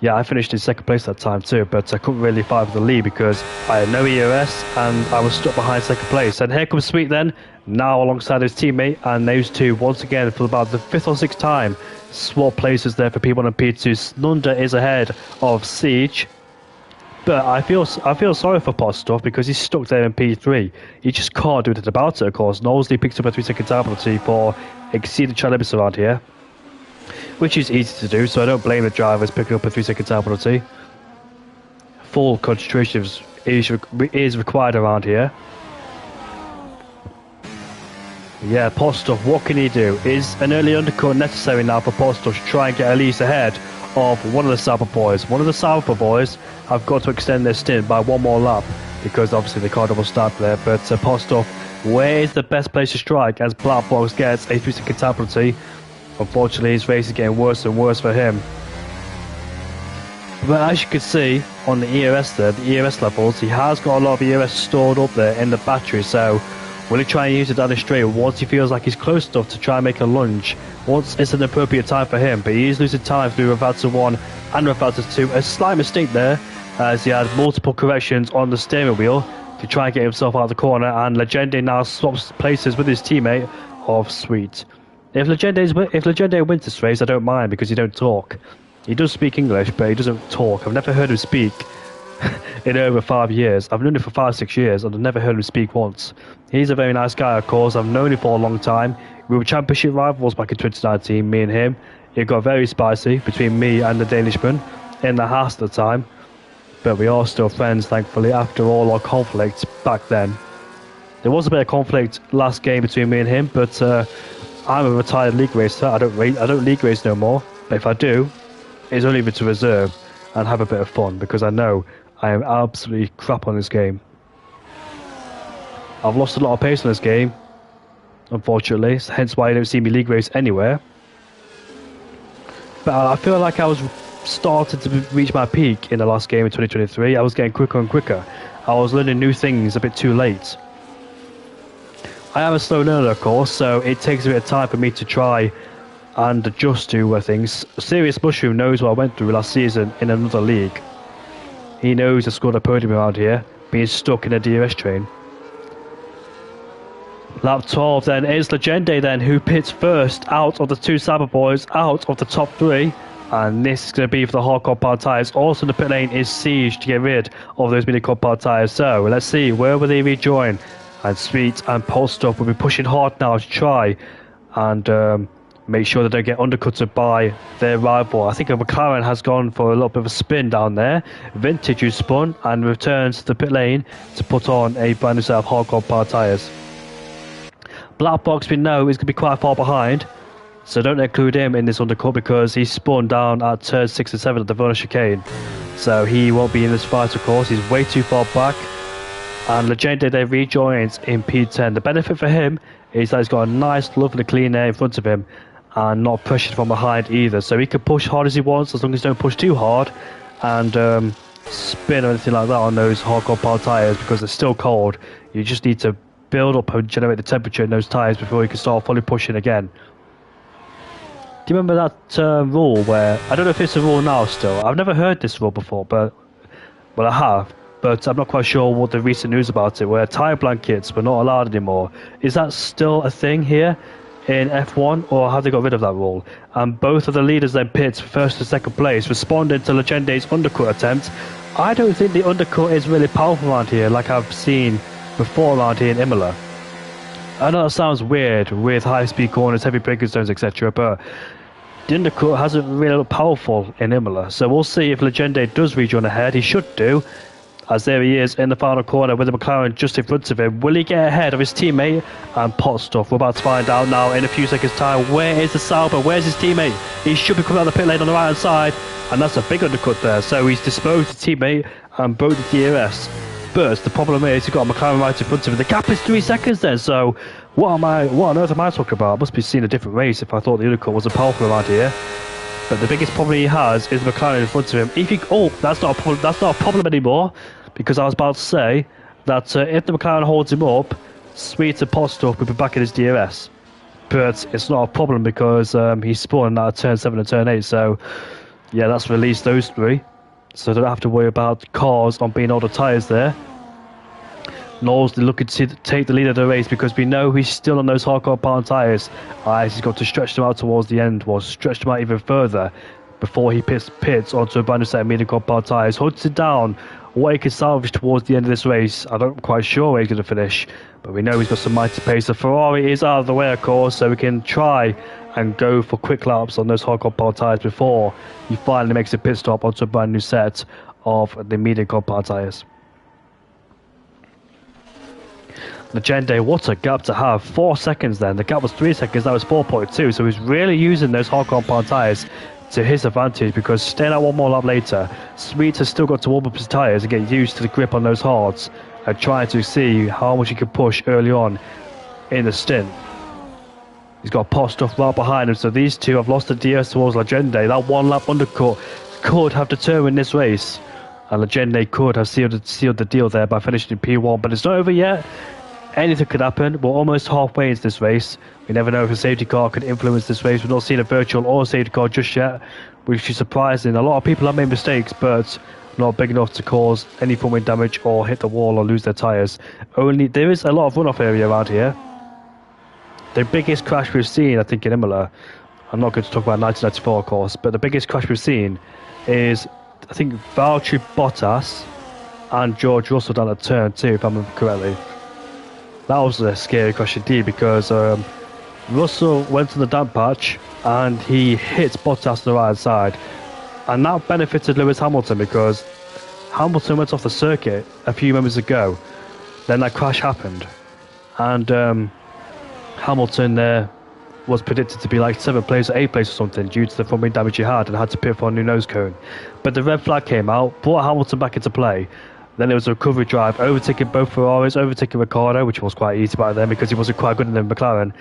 yeah, I finished in second place that time too, but I couldn't really fight for the lead because I had no EOS and I was stuck behind second place. And here comes Sweet then, now alongside his teammate, and those two once again for about the 5th or 6th time swap places there for P1 and P2. Nunda is ahead of Siege, but I feel sorry for Postov because he's stuck there in P3. He just can't do anything about it, of course. Knowsley picks up a 3-second time penalty for exceeding child limits around here, which is easy to do, so I don't blame the drivers picking up a 3-second time penalty. Full concentration is required around here. Yeah, Postov, what can he do? Is an early undercut necessary now for Postov to try and get at least ahead of one of the Sauber boys? One of the Sauber boys have got to extend their stint by one more lap, because obviously they can't double start there. But Postov, where is the best place to strike as Black Box gets a 3-second time penalty? Unfortunately, his race is getting worse and worse for him. But as you can see on the EOS there, the EOS levels, he has got a lot of EOS stored up there in the battery, so will he try and use it down the straight once he feels like he's close enough to try and make a lunge, once it's an appropriate time for him? But he is losing time through Revalta 1 and Revalta 2. A slight mistake there, as he had multiple corrections on the steering wheel to try and get himself out of the corner, and Legende now swaps places with his teammate of Sweet. If Legende wins this race, I don't mind because he don't talk. He does speak English, but he doesn't talk. I've never heard him speak in over 5 years. I've known him for 5-6 years, and I've never heard him speak once. He's a very nice guy, of course. I've known him for a long time. We were championship rivals back in 2019, me and him. It got very spicy between me and the Danishman in the house at the time. But we are still friends, thankfully, after all our conflict back then. There was a bit of conflict last game between me and him, but I'm a retired league racer. I don't league race no more. But if I do, it's only to reserve and have a bit of fun, because I know I am absolutely crap on this game. I've lost a lot of pace on this game, unfortunately, hence why you don't see me league race anywhere. But I feel like I was starting to reach my peak in the last game in 2023. I was getting quicker and quicker. I was learning new things a bit too late. I am a slow learner, of course, so it takes a bit of time for me to try and adjust to things. Serious Mushroom knows what I went through last season in another league. He knows to score the podium around here, being stuck in a DRS train. Lap 12 then is Legende then, who pits first out of the two Cyber boys, out of the top three. And this is going to be for the hard compound tyres. Also, the pit lane is sieged to get rid of those mini compound tyres. So, let's see, where will they rejoin? And Sweet and Polstuff will be pushing hard now to try and make sure that they get undercutted by their rival. I think a McLaren has gone for a little bit of a spin down there. Vintage who spun and returns to the pit lane to put on a brand new set of hard compound tyres. Black Box we know is going to be quite far behind. So don't include him in this undercut because he spun down at turn 6 and 7 at the Verona chicane. So he won't be in this fight, of course. He's way too far back. And Legende then rejoins in P10. The benefit for him is that he's got a nice, lovely clean air in front of him and not pressured from behind either. So he can push hard as he wants as long as he don't push too hard and spin or anything like that on those hard compound tyres because they're still cold. You just need to build up and generate the temperature in those tyres before you can start fully pushing again. Do you remember that rule where, I don't know if it's a rule now still, I've never heard this rule before, but, well I have, but I'm not quite sure what the recent news about it, where tyre blankets were not allowed anymore. Is that still a thing here in F1, or have they got rid of that rule? And both of the leaders then pits first and second place, responded to Legende's undercut attempt. I don't think the undercut is really powerful around here, like I've seen before around here in Imola. I know that sounds weird with high-speed corners, heavy braking zones, etc., but the undercut hasn't really looked powerful in Imola. So we'll see if Legende does rejoin ahead. He should do, as there he is in the final corner with the McLaren just in front of him. Will he get ahead of his teammate and pot stuff? We're about to find out now in a few seconds' time. Where is the Sauber? Where's his teammate? He should be coming out of the pit lane on the right-hand side, and that's a big undercut there. So he's disposed his teammate and broke the DRS. But the problem is he's got a McLaren right in front of him. The gap is 3 seconds then, so what on earth am I talking about? I must be seeing a different race if I thought the undercut wasn't powerful around here. But the biggest problem he has is McLaren in front of him. If he, that's not a problem anymore, because I was about to say that if the McLaren holds him up, Sweet and Poststuff will be back in his DRS. But it's not a problem because he's spun out of turn 7 and turn 8, so yeah, that's released those three. So they don't have to worry about cars on being older tyres there. Knowles looking to take the lead of the race because we know he's still on those hardcore pound tyres. He's got to stretch them out towards the end, or stretch them out even further before he pits onto a brand new set of medium compound tyres. Hunts it down what he can salvage towards the end of this race. I'm not quite sure where he's going to finish, but we know he's got some mighty pace. The Ferrari is out of the way, of course, so we can try and go for quick laps on those hard compound tyres before he finally makes a pit stop onto a brand new set of the medium compound tyres. Legende, what a gap to have. 4 seconds then. The gap was 3 seconds, that was 4.2. So he's really using those hard compound tyres to his advantage because staying out one more lap later, Sweet has still got to warm up his tyres and get used to the grip on those hards and trying to see how much he can push early on in the stint. He's got Pot stuff right behind him, so these two have lost the DS towards Legende. That one lap undercut could have determined this race, and Legende could have sealed the deal there by finishing in P1, but it's not over yet. Anything could happen. We're almost halfway into this race. We never know if a safety car could influence this race. We've not seen a virtual or a safety car just yet, which is surprising. A lot of people have made mistakes, but not big enough to cause any form of damage or hit the wall or lose their tyres. There is a lot of runoff area around here. The biggest crash we've seen, I think, in Imola, I'm not going to talk about 1994, of course, but the biggest crash we've seen is, I think, Valtteri Bottas and George Russell down at turn 2, if I remember correctly. That was a scary crash indeed because Russell went to the damp patch and he hit Bottas on the right side, and that benefited Lewis Hamilton because Hamilton went off the circuit a few moments ago. Then that crash happened, and Hamilton was predicted to be like 7th place or 8th place or something due to the front wing damage he had and had to pit for a new nose cone. But the red flag came out, brought Hamilton back into play. Then it was a recovery drive, overtaking both Ferraris, overtaking Ricciardo, which was quite easy back then because he wasn't quite good in the McLaren,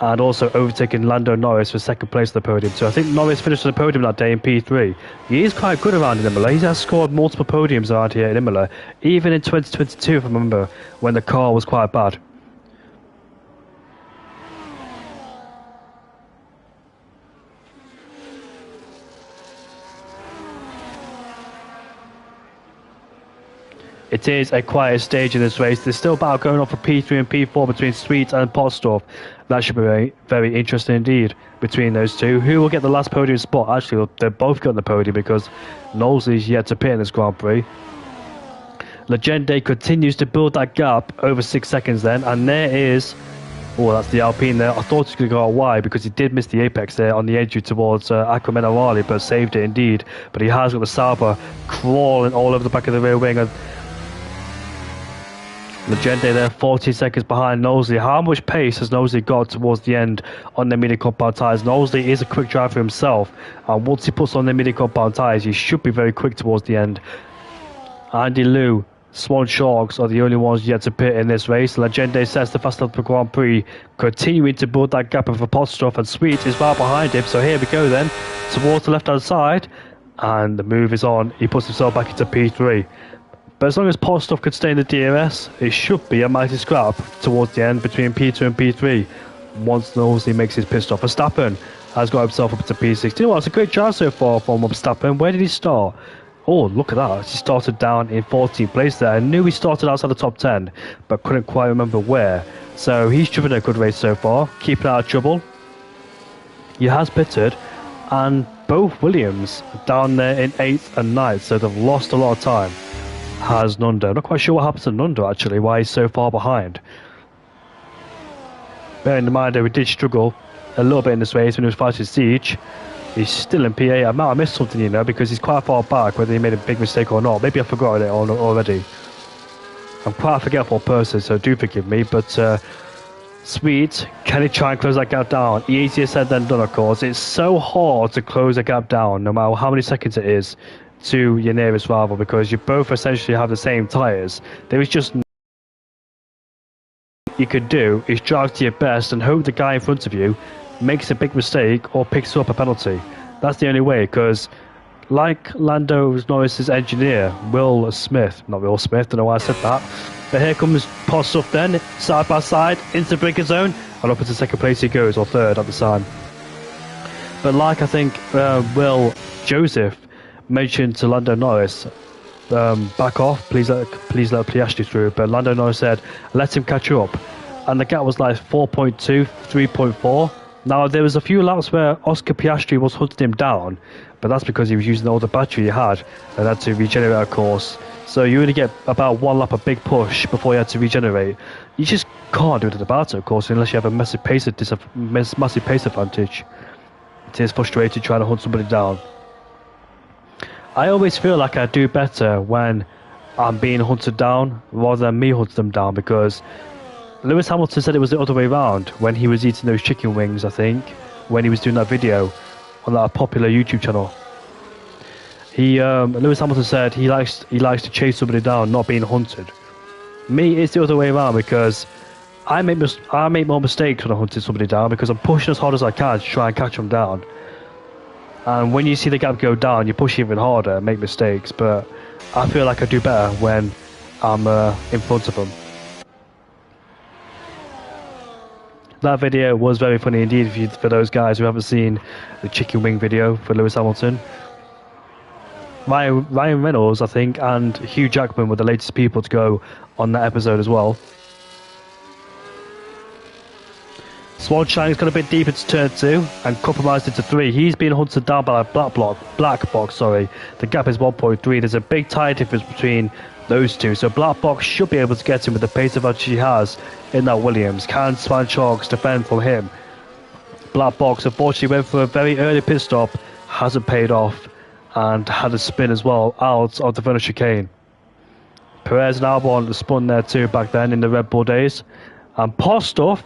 and also overtaking Lando Norris for 2nd place on the podium. So I think Norris finished on the podium that day in P3. He is quite good around in Imola. He has scored multiple podiums around here in Imola, even in 2022, if I remember, when the car was quite bad. It is a quiet stage in this race. There's still battle going on for P3 and P4 between Sweet and Potstuff. That should be very, very interesting indeed between those two. Who will get the last podium spot? Actually, they're both getting the podium because Knowlesley's yet to pit in this Grand Prix. Legende continues to build that gap over 6 seconds then, and there is... Oh, that's the Alpine there. I thought he was going to go wide because he did miss the apex there on the entry towards Aquaman Raleigh, but saved it indeed. But he has got the Sauber crawling all over the back of the rear wing. And Legende there, 14 seconds behind Knowlesley. How much pace has Knowlesley got towards the end on the medium compound tyres? Knowlesley is a quick driver himself, and once he puts on the medium compound tyres, he should be very quick towards the end. Andy Liu, Swan Sharks are the only ones yet to pit in this race. Legende sets the fast lap for Grand Prix, continuing to build that gap over Potstuff, and Sweet is right behind him. So here we go then, towards the left-hand side, and the move is on. He puts himself back into P3. But as long as Potstuff could stay in the DRS, it should be a mighty scrap towards the end between P2 and P3. Once Knowlesley makes his pit stop, Verstappen has got himself up to P6. You know what? It's a great drive so far from Verstappen. Where did he start? Oh, look at that. He started down in 14th place there. I knew he started outside the top 10, but couldn't quite remember where. So he's driven a good race so far, keeping out of trouble. He has pitted, and both Williams down there in 8th and 9th, so they've lost a lot of time. Has Nundo. Not quite sure what happened to Nundo actually, why he's so far behind. Bearing in mind that we did struggle a little bit in this race when he was fighting Siege. He's still in PA. I might have missed something, you know, because he's quite far back, whether he made a big mistake or not. Maybe I've forgotten it already. I'm quite a forgetful person, so do forgive me. But Sweet, can he try and close that gap down? Easier said than done, of course. It's so hard to close a gap down, no matter how many seconds it is, to your nearest rival, because you both essentially have the same tyres. There is just you could do is drive to your best and hope the guy in front of you makes a big mistake or picks up a penalty. That's the only way, because like Lando Norris's engineer, Will Smith, not Will Smith, don't know why I said that, but here comes Potstuff then, side by side, into the breaker zone, and up into second place he goes, or third at the time. But like I think Will Joseph mentioned to Lando Norris, back off, please let Piastri through, but Lando Norris said, let him catch up, and the gap was like 4.2, 3.4. Now, there was a few laps where Oscar Piastri was hunting him down, but that's because he was using all the battery he had and had to regenerate, of course. So you only get about one lap, a big push, before you had to regenerate. You just can't do anything about it, of course, unless you have a massive pace advantage. It is frustrating trying to hunt somebody down. I always feel like I do better when I'm being hunted down rather than me hunting them down, because Lewis Hamilton said it was the other way around when he was eating those chicken wings, I think, when he was doing that video on that popular YouTube channel. Lewis Hamilton said he likes to chase somebody down, not being hunted. Me, it's the other way around, because I make more mistakes when I'm hunting somebody down, because I'm pushing as hard as I can to try and catch them down. And when you see the gap go down, you push even harder and make mistakes. But I feel like I do better when I'm in front of them. That video was very funny indeed for those guys who haven't seen the chicken wing video for Lewis Hamilton. Ryan Reynolds, I think, and Hugh Jackman were the latest people to go on that episode as well. Swanshine's got a bit deep into turn 2 and compromised into 3. He's been hunted down by a black box. The gap is 1.3. There's a big tyre difference between those two, so Black Box should be able to get him with the pace advantage he has in that Williams. Can Swan Sharks defend from him? Black Box unfortunately went for a very early pit stop, hasn't paid off, and had a spin as well out of the front chicane. Perez and Albon spun there too back then in the Red Bull days. And Potstuff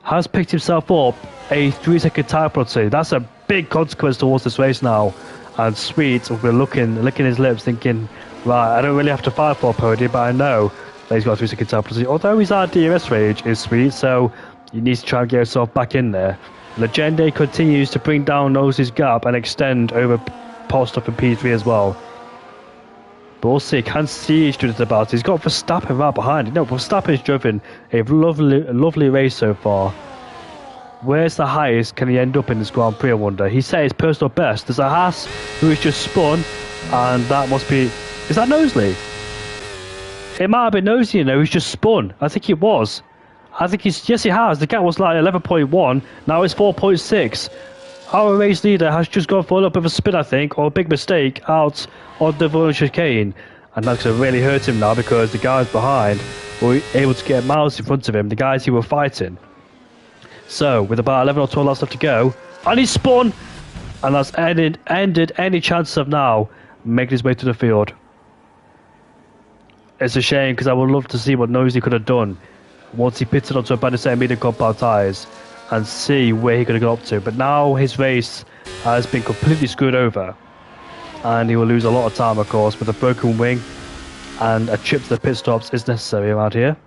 has picked himself up a 3-second tyre penalty. That's a big consequence towards this race now. And Sweet will be licking his lips, thinking, right, I don't really have to fight for a podium, but I know that he's got a 3-second tyre penalty. Although he's out of DRS range, is Sweet, so you need to try and get yourself back in there. Legende continues to bring down Knowles' gap and extend over Potstuff and P3 as well. But we'll see, can Siege do this about it? He's got Verstappen right behind him. No, Verstappen's driven a lovely race so far. Where's the highest can he end up in this Grand Prix, I wonder? He said his personal best. There's a Haas who has just spun, and that must be... Is that Knowlesley? It might have been Nosy, who's just spun. I think it was. I think yes, he has. The gap was like 11.1. Now it's 4.6. Our race leader has just gone for a little bit of a spin, I think, or a big mistake out on the Vulcan chicane. And that's going to really hurt him now because the guys behind were able to get miles in front of him, the guys he were fighting. So, with about 11 or 12 laps left to go, and he spun! And that's ended any chances of now making his way to the field. It's a shame because I would love to see what Nosy could have done once he pitted onto a brand new medium compound tyres and see where he could have got up to. But now his race has been completely screwed over and he will lose a lot of time, of course, with a broken wing, and a trip to the pit stops is necessary around here.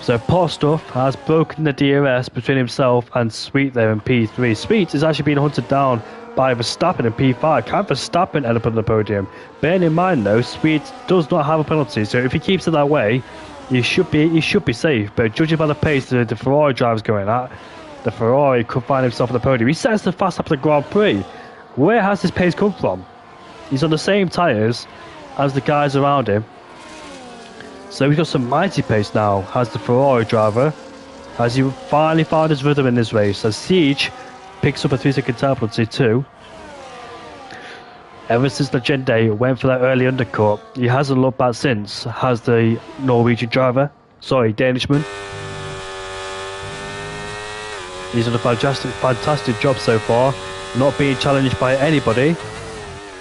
So Postov has broken the DRS between himself and Sweet there in P3. Sweet is actually being hunted down by Verstappen in P5. Can Verstappen end up on the podium? Bearing in mind though, Sweet does not have a penalty, so if he keeps it that way, he should be safe. But judging by the pace that the Ferrari driver's going at, the Ferrari could find himself on the podium. He sets the fast up the Grand Prix. Where has this pace come from? He's on the same tyres as the guys around him. So he's got some mighty pace now as the Ferrari driver, as he finally found his rhythm in this race, as Siege picks up a 3-second time penalty too. Ever since Legende went for that early undercut, he hasn't looked back since, has the Norwegian driver, Danishman. He's done a fantastic job so far, not being challenged by anybody,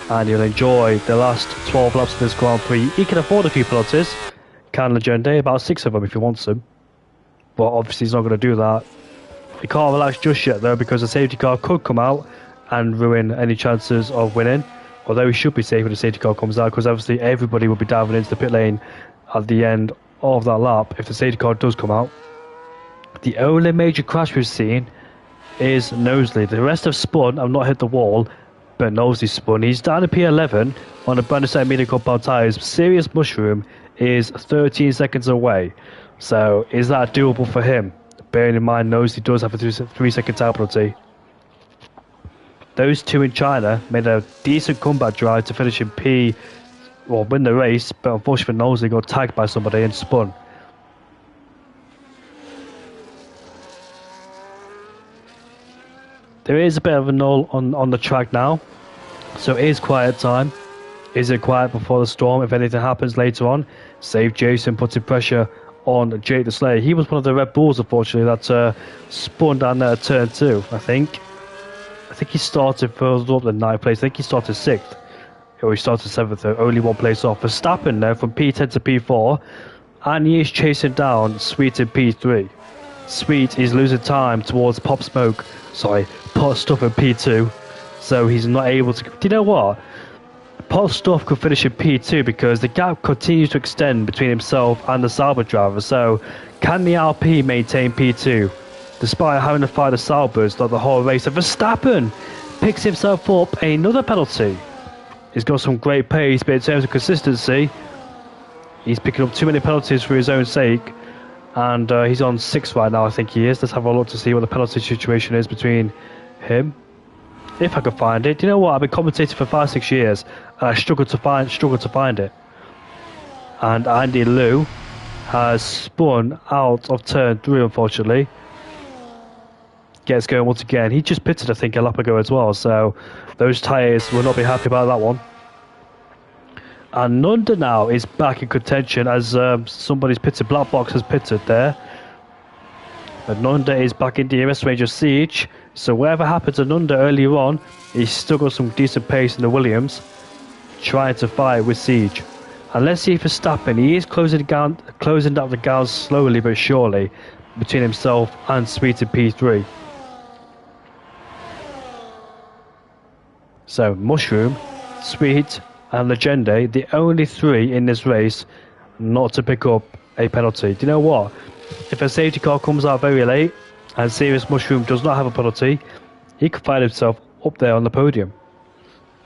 and he'll enjoy the last 12 laps of this Grand Prix. He can afford a few penalties. Can Legende, about 6 of them if he wants them, but obviously he's not going to do that. He can't relax just yet though, because the safety car could come out and ruin any chances of winning, although he should be safe when the safety car comes out, because obviously everybody will be diving into the pit lane at the end of that lap if the safety car does come out. The only major crash we've seen is Knowsley. The rest have spun and not hit the wall, but Knowsley spun. He's down to P11 on a brand new set of medium compound tyres. Serious Mushroom is 13 seconds away, so is that doable for him? Bearing in mind Knowsley does have a 3-second time penalty. Those two in China made a decent comeback drive to finish in win the race, but unfortunately Knowsley got tagged by somebody and spun. There is a bit of a null on the track now, so it is quiet time. Is it quiet before the storm? If anything happens later on, save Jason, putting pressure on Jake the Slayer. He was one of the Red Bulls, unfortunately, that spun down there at turn 2, I think. I think he started further up than 9th place. I think he started 6th. Or he started 7th, only 1 place off. Verstappen now from P10 to P4, and he is chasing down Sweet in P3. Sweet is losing time towards Pot Stuff in P2, so he's not able to. Do you know what? Pot Stuff could finish in P2 because the gap continues to extend between himself and the Sauber driver. So, can the RP maintain P2 despite having to fight the Saubers like the whole race? And Verstappen picks himself up another penalty. He's got some great pace, but in terms of consistency, he's picking up too many penalties for his own sake. And he's on 6th right now, I think he is. Let's have a look to see what the penalty situation is between him. If I can find it. Do you know what? I've been commentating for 5-6 years, and I struggle to find it. And Andy Liu has spun out of turn 3, unfortunately. Gets going once again. He just pitted, I think, a lap ago as well, so those tyres will not be happy about that one. And Nunda now is back in contention as somebody's pitted. Black Box has pitted there. But Nunda is back in DRS range of Siege. So whatever happened to Nunda earlier on, he's still got some decent pace in the Williams, trying to fight with Siege. And let's see if Verstappen, he is closing down the gap slowly but surely between himself and Sweet in P3. So Mushroom, Sweet and Legende, the only 3 in this race not to pick up a penalty. Do you know what? If a safety car comes out very late and Serious Mushroom does not have a penalty, he could find himself up there on the podium.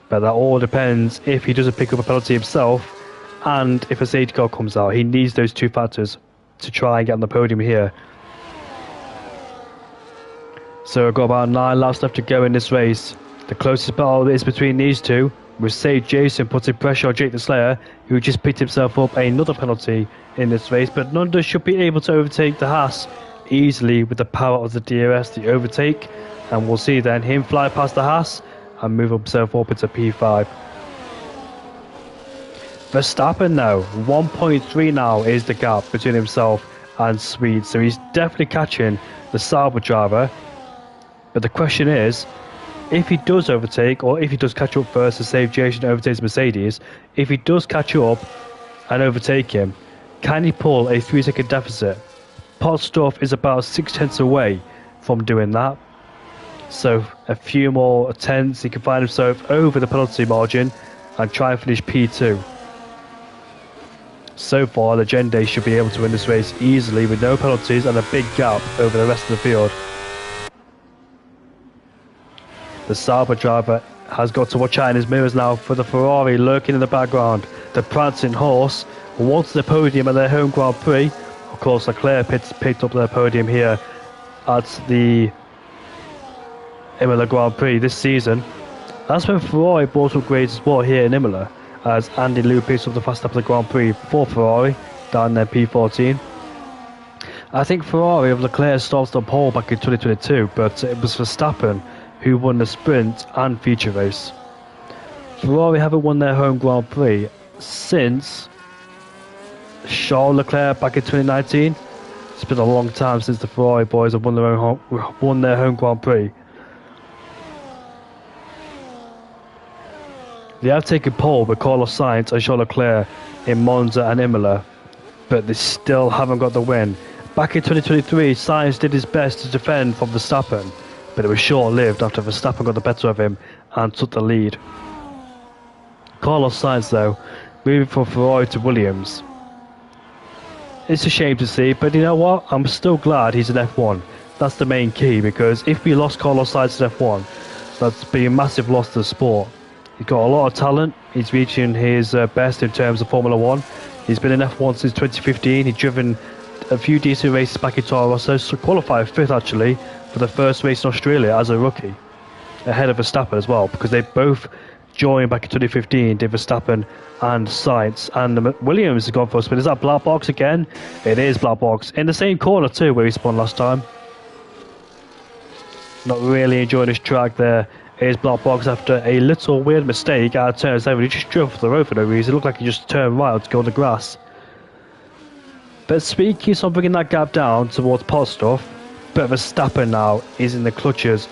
But that all depends if he doesn't pick up a penalty himself, and if a safety car comes out. He needs those 2 factors to try and get on the podium here. So we've got about 9 laps left to go in this race. The closest battle is between these two, with Save Jason putting pressure on Jake the Slayer, who just picked himself up another penalty in this race. But Nunda should be able to overtake the Haas easily with the power of the DRS, the overtake. And we'll see then him fly past the Haas and move himself up into P5. Verstappen now, 1.3 now is the gap between himself and Swede. So he's definitely catching the Sauber driver. But the question is, if he does overtake, or if he does catch up first to save Jason and overtakes Mercedes, if he does catch up and overtake him, can he pull a 3-second deficit? Potstuff is about 6/10 away from doing that. So a few more tenths, he can find himself over the penalty margin and try and finish P2. So far, Legende should be able to win this race easily with no penalties and a big gap over the rest of the field. The Sauber driver has got to watch out in his mirrors now for the Ferrari lurking in the background. The prancing horse wants the podium at their home Grand Prix. Of course, Leclerc picked up their podium here at the Imola Grand Prix this season. That's when Ferrari brought upgrades as well here in Imola, as Andy Liu picks up the fast lap of the Grand Prix for Ferrari down there P14. I think Ferrari of Leclerc started on pole back in 2022, but it was Verstappen who won the sprint and feature race. Ferrari haven't won their home Grand Prix since Charles Leclerc back in 2019. It's been a long time since the Ferrari boys have won their home Grand Prix. They have taken pole with Carlos Sainz and Charles Leclerc in Monza and Imola, but they still haven't got the win. Back in 2023, Sainz did his best to defend from Verstappen, but it was short-lived after Verstappen got the better of him and took the lead. Carlos Sainz, though, moving from Ferrari to Williams. It's a shame to see, but you know what? I'm still glad he's in F1. That's the main key, because if we lost Carlos Sainz in F1, that's be a massive loss to the sport. He's got a lot of talent. He's reaching his best in terms of Formula 1. He's been in F1 since 2015. He's driven a few decent races back in Toro Rosso, so qualified 5th actually for the first race in Australia as a rookie, ahead of Verstappen as well, because they both joined back in 2015, did Verstappen and Sainz. And Williams has gone for a spin. Is that black box again? It is black box. In the same corner too where he spun last time. Not really enjoying this track there. It is black box after a little weird mistake out of turn 7. He just drove off the road for no reason. It looked like he just turned right to go on the grass. But Speed keeps on bringing that gap down towards Potstuff. But Verstappen now is in the clutches.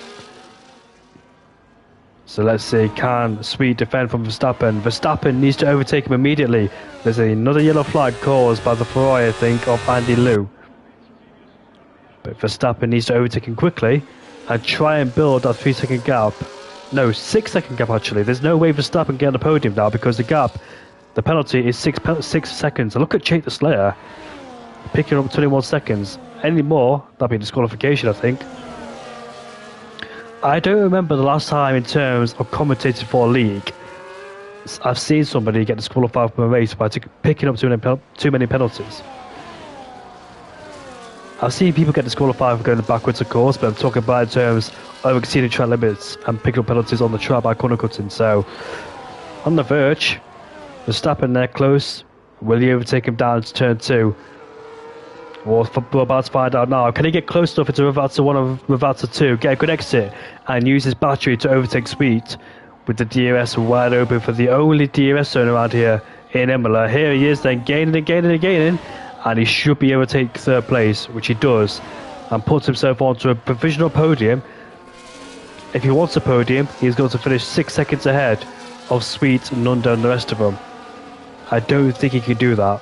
So let's see, can Sweet defend from Verstappen? Verstappen needs to overtake him immediately. There's another yellow flag caused by the Ferrari, I think, of Andy Liu. But Verstappen needs to overtake him quickly and try and build that 3-second gap. No, 6-second gap actually. There's no way Verstappen can get on the podium now because the gap, the penalty is 6 seconds. And look at Jake the Slayer picking up 21 seconds. Any more, that'd be disqualification, I think. I don't remember the last time in terms of commentating for a league I've seen somebody get disqualified from a race by picking up too many penalties. I've seen people get disqualified for going backwards, of course, but I'm talking about in terms of exceeding track limits and picking up penalties on the track by corner cutting. So, on the verge, Verstappen there close. Will he overtake him down to turn 2? We're about to find out now. Can he get close enough into Rivalta 1 or Rivalta 2, get a good exit, and use his battery to overtake Sweet with the DRS wide open for the only DRS zone around here in Imola. Here he is then gaining and gaining and gaining, and he should be able to take 3rd place, which he does, and puts himself onto a provisional podium. If he wants a podium, he's going to finish 6 seconds ahead of Sweet, Nunda and the rest of them. I don't think he can do that.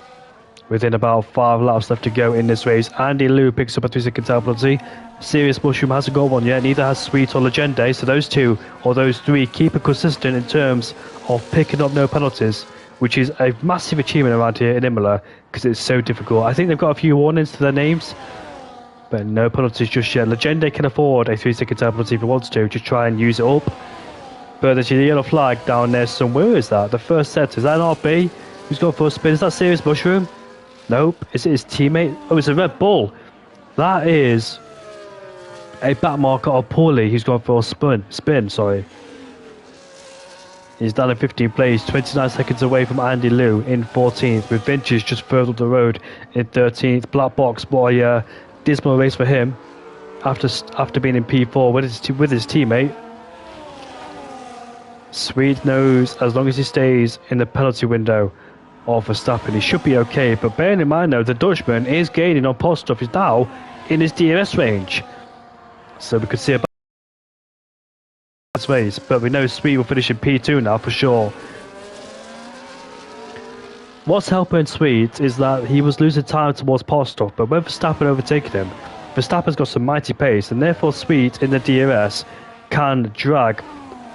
Within about 5 laps left to go in this race, Andy Liu picks up a 3-second time penalty. Serious Mushroom hasn't got one yet, neither has Sweet or Legende, so those 2 or those 3 keep it consistent in terms of picking up no penalties, which is a massive achievement around here in Imola because it's so difficult. I think they've got a few warnings to their names, but no penalties just yet. Legende can afford a 3-second time penalty if he wants to, just try and use it up. But there's a yellow flag down there somewhere. Where is that? The first set, is that an RB? Who's going for a spin? Is that Serious Mushroom? Nope. Is it his teammate? Oh, it's a Red Bull. That is a back marker of Paulie who's gone for a spin, sorry. He's down in 15th place, 29 seconds away from Andy Liu in 14th, with Vintage just further up the road in 13th. Black Box, what a dismal race for him after being in P4 with his teammate. Sweet knows as long as he stays in the penalty window of Verstappen, he should be okay. But bearing in mind though, the Dutchman is gaining on Postov. He's now in his DRS range, so we could see about this race. But we know Sweet will finish in P2 now for sure. What's helping Sweet is that he was losing time towards Postov, but when Verstappen overtaken him, Verstappen's got some mighty pace, and therefore Sweet in the DRS can drag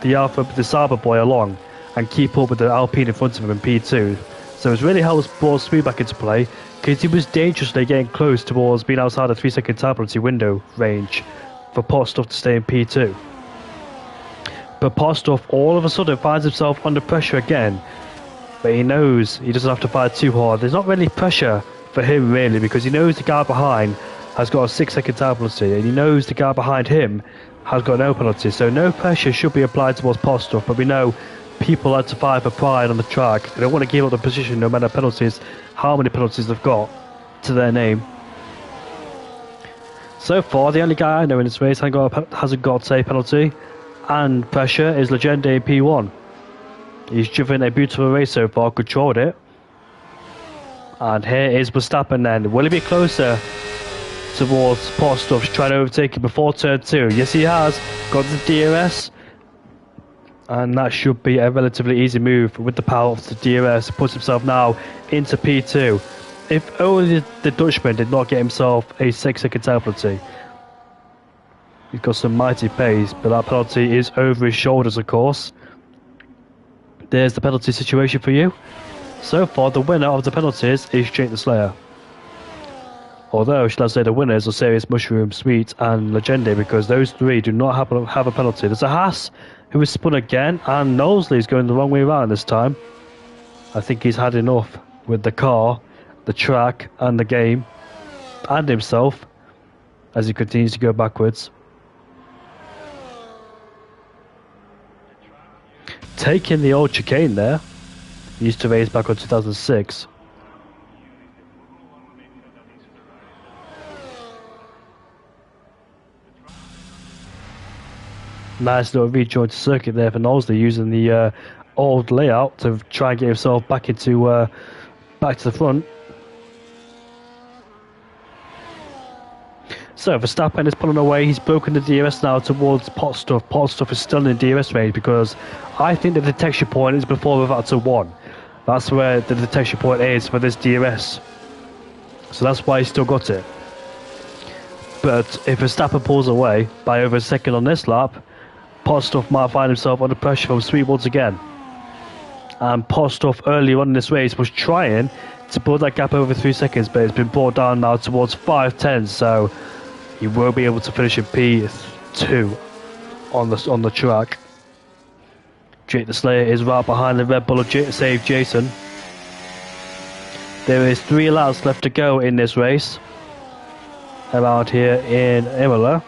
the Sauber boy along and keep up with the Alpine in front of him in P2. So it's really helped brought Sweet back into play, because he was dangerously getting close towards being outside the 3-second time penalty window range for Postov to stay in P2. But Postov all of a sudden finds himself under pressure again, but he knows he doesn't have to fight too hard. There's not really pressure for him really, because he knows the guy behind has got a 6-second time penalty, and he knows the guy behind him has got no penalty, so no pressure should be applied towards Postov. But we know people like to fight for pride on the track. They don't want to give up the position no matter penalties, how many penalties they've got to their name. So far, the only guy I know in this race hasn't got a penalty and pressure is Legende in P1. He's driven a beautiful race so far, controlled it. And here is Verstappen then. Will he be closer towards Postov, trying to overtake him before turn 2? Yes, he has. Got the DRS. And that should be a relatively easy move with the power of the DRS. Puts himself now into P2. If only the Dutchman did not get himself a 6-second time penalty. He's got some mighty pace, but that penalty is over his shoulders, of course. There's the penalty situation for you. So far, the winner of the penalties is Jake the Slayer. Although, should I say, the winners are Serious Mushroom, Sweet and Legende, because those three do not have a penalty. There's a Haas who is spun again, and Knowsley is going the wrong way around this time. I think he's had enough with the car, the track and the game, and himself, as he continues to go backwards. Taking the old chicane there. He used to race back on 2006. Nice little rejoin to circuit there for Knowsley, using the old layout to try and get himself back into back to the front. So Verstappen is pulling away. He's broken the DRS now towards Postov. Postov is still in the DRS range, because I think the detection point is before we've had to 1. That's where the detection point is for this DRS. So that's why he's still got it. But if Verstappen pulls away by over a second on this lap, Postov might find himself under pressure from Sweet once again. And Postov earlier on in this race was trying to pull that gap over 3 seconds, but it's been brought down now towards 5:10, so he will be able to finish in P2 on the track. Jake the Slayer is right behind the Red Bull of Save Jason. There is 3 laps left to go in this race around here in Imola.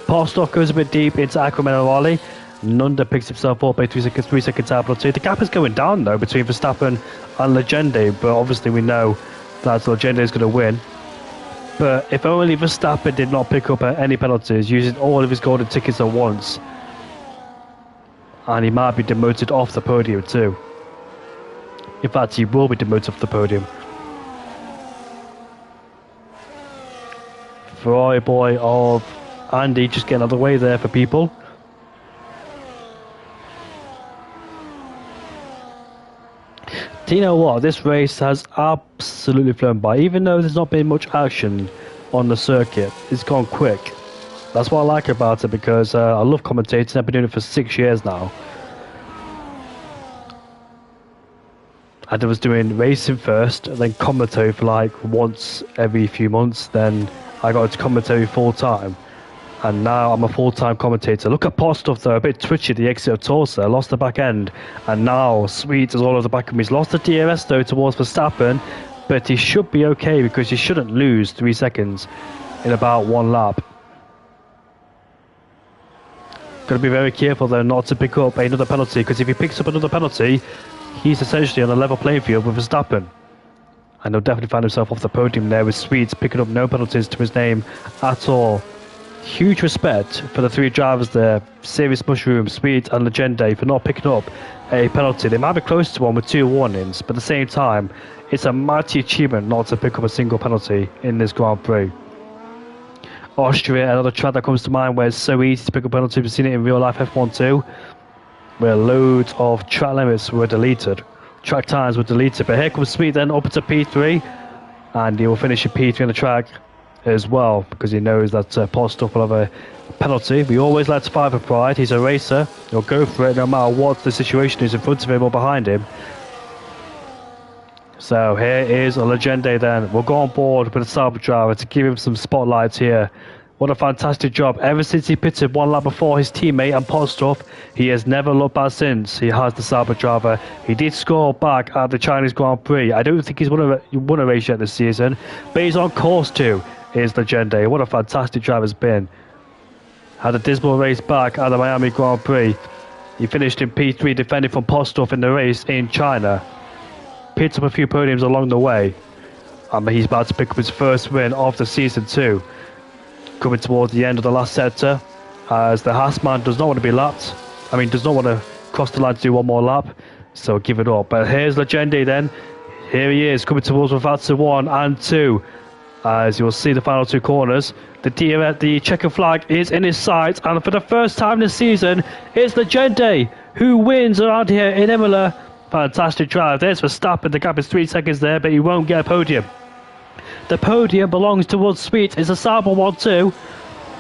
Postov goes a bit deep into Aquaman. Nunda picks himself up a 3-second time penalty. The gap is going down though between Verstappen and Legende, but obviously we know that Legende is going to win. But if only Verstappen did not pick up any penalties, using all of his golden tickets at once, and he might be demoted off the podium too. In fact, he will be demoted off the podium. Ferrari boy of Andy just getting out of the way there for people. Do you know what? This race has absolutely flown by. Even though there's not been much action on the circuit, it's gone quick. That's what I like about it, because I love commentating. I've been doing it for 6 years now. And I was doing racing first, and then commentary for like once every few months. Then I got into commentary full time. And now I'm a full-time commentator. Look at Postov though, a bit twitchy, the exit of Tulsa, lost the back end. And now Sweet is all over the back of him. He's lost the DRS though towards Verstappen, but he should be okay, because he shouldn't lose 3 seconds in about 1 lap. Got to be very careful though not to pick up another penalty, because if he picks up another penalty, he's essentially on a level playing field with Verstappen. And he'll definitely find himself off the podium there with Sweets picking up no penalties to his name at all. Huge respect for the three drivers there, Serious Mushroom, Sweet and Legende, for not picking up a penalty. They might be close to one with 2 warnings, but at the same time, it's a mighty achievement not to pick up a single penalty in this Grand Prix. Austria, another track that comes to mind where it's so easy to pick up penalties. We've seen it in real life F1 too, where loads of track limits were deleted. Track times were deleted, but here comes Sweet then up into P3, and he will finish in P3 on the track as well, because he knows that Postov will have a penalty. We always like to fight for pride. He's a racer, he'll go for it no matter what the situation is in front of him or behind him. So here is a Legende then. We'll go on board with the Sauber driver to give him some spotlights here. What a fantastic job. Ever since he pitted 1 lap before his teammate and Postov, he has never looked back since. He has the Sauber driver. He did score back at the Chinese Grand Prix. I don't think he's won a race yet this season, but he's on course to. Is Legende. What a fantastic driver has been. Had a dismal race back at the Miami Grand Prix. He finished in P3, defending from Postov in the race in China. Picked up a few podiums along the way. He's about to pick up his first win of the season too. Coming towards the end of the last sector, as the Haasman does not want to be lapped. Does not want to cross the line to do one more lap, so give it up. But here's Legende then. Here he is, coming towards Vatsa 1 and 2. As you'll see the final 2 corners, the checkered flag is in his sight, and for the first time this season, it's Legende who wins around here in Imola. Fantastic drive. There's Verstappen. The gap is 3 seconds there, but he won't get a podium. The podium belongs towards Sweet. It's a Sauber 1-2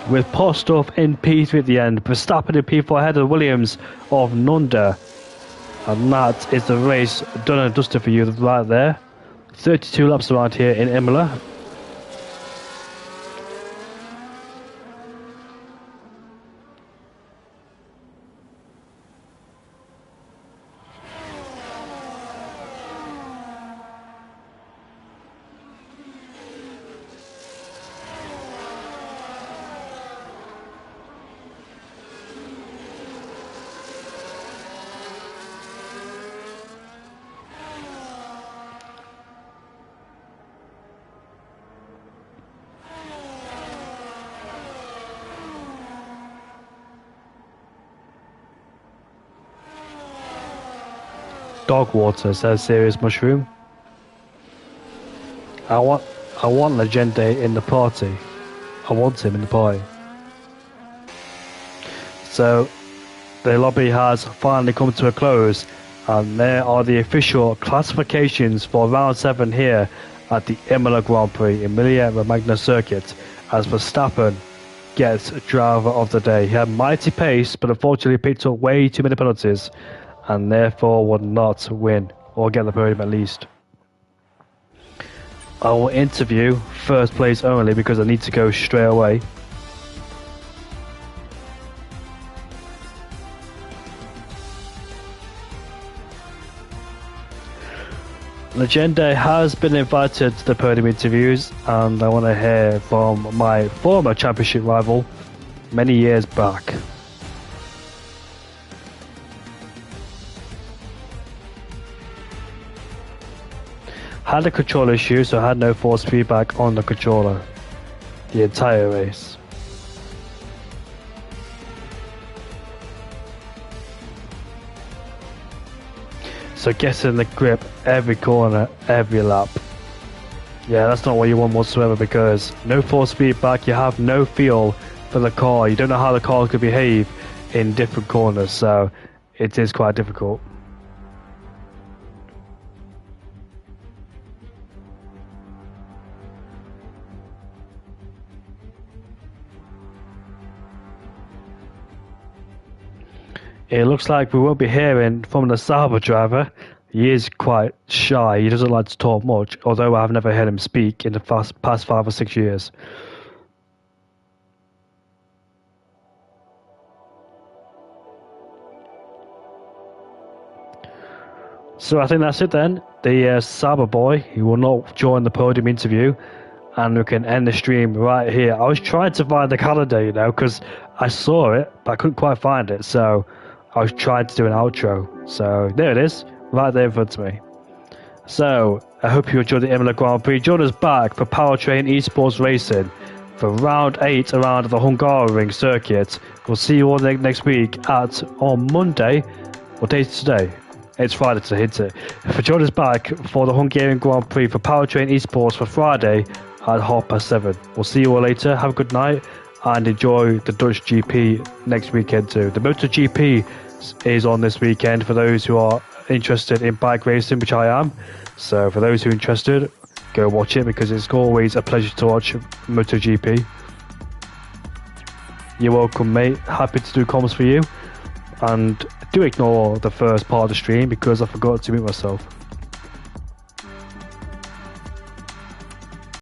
with Postov in P3 at the end. Verstappen in P4 ahead of Williams of Nunda. And that is the race done and dusted for you right there. 32 laps around here in Imola. Dog water, says Serious Mushroom. I want Legende in the party. I want him in the party. So the lobby has finally come to a close, and there are the official classifications for round 7 here at the Imola Grand Prix, Emilia Romagna circuit, as Verstappen gets driver of the day. He had mighty pace, but unfortunately picked up way too many penalties, and therefore would not win, or get the podium at least. I will interview first place only because I need to go straight away. Legende has been invited to the podium interviews, and I want to hear from my former championship rival many years back. Had a control issue, so I had no force feedback on the controller the entire race. So getting the grip every corner, every lap. Yeah, that's not what you want whatsoever, because no force feedback, you have no feel for the car. You don't know how the car could behave in different corners, so it is quite difficult. It looks like we won't be hearing from the Sauber driver. He is quite shy. He doesn't like to talk much, although I've never heard him speak in the past 5 or 6 years. So I think that's it then. The Sauber boy, he will not join the podium interview, and we can end the stream right here. I was trying to find the calendar, you know, because I saw it, but I couldn't quite find it. So I was trying to do an outro. So there it is, right there in front of me. So I hope you enjoyed the Imola Grand Prix. Join us back for PowerTrain eSports Racing for round 8 around the Hungaroring circuit. We'll see you all next week on Monday. What day is today? It's Friday to hit it. For join us back for the Hungarian Grand Prix for PowerTrain eSports for Friday at 7:30. We'll see you all later. Have a good night and enjoy the Dutch GP next weekend too. The MotoGP is on this weekend for those who are interested in bike racing, which I am. So for those who are interested, go watch it because it's always a pleasure to watch MotoGP. You're welcome, mate. Happy to do comms for you. And do ignore the first part of the stream because I forgot to mute myself.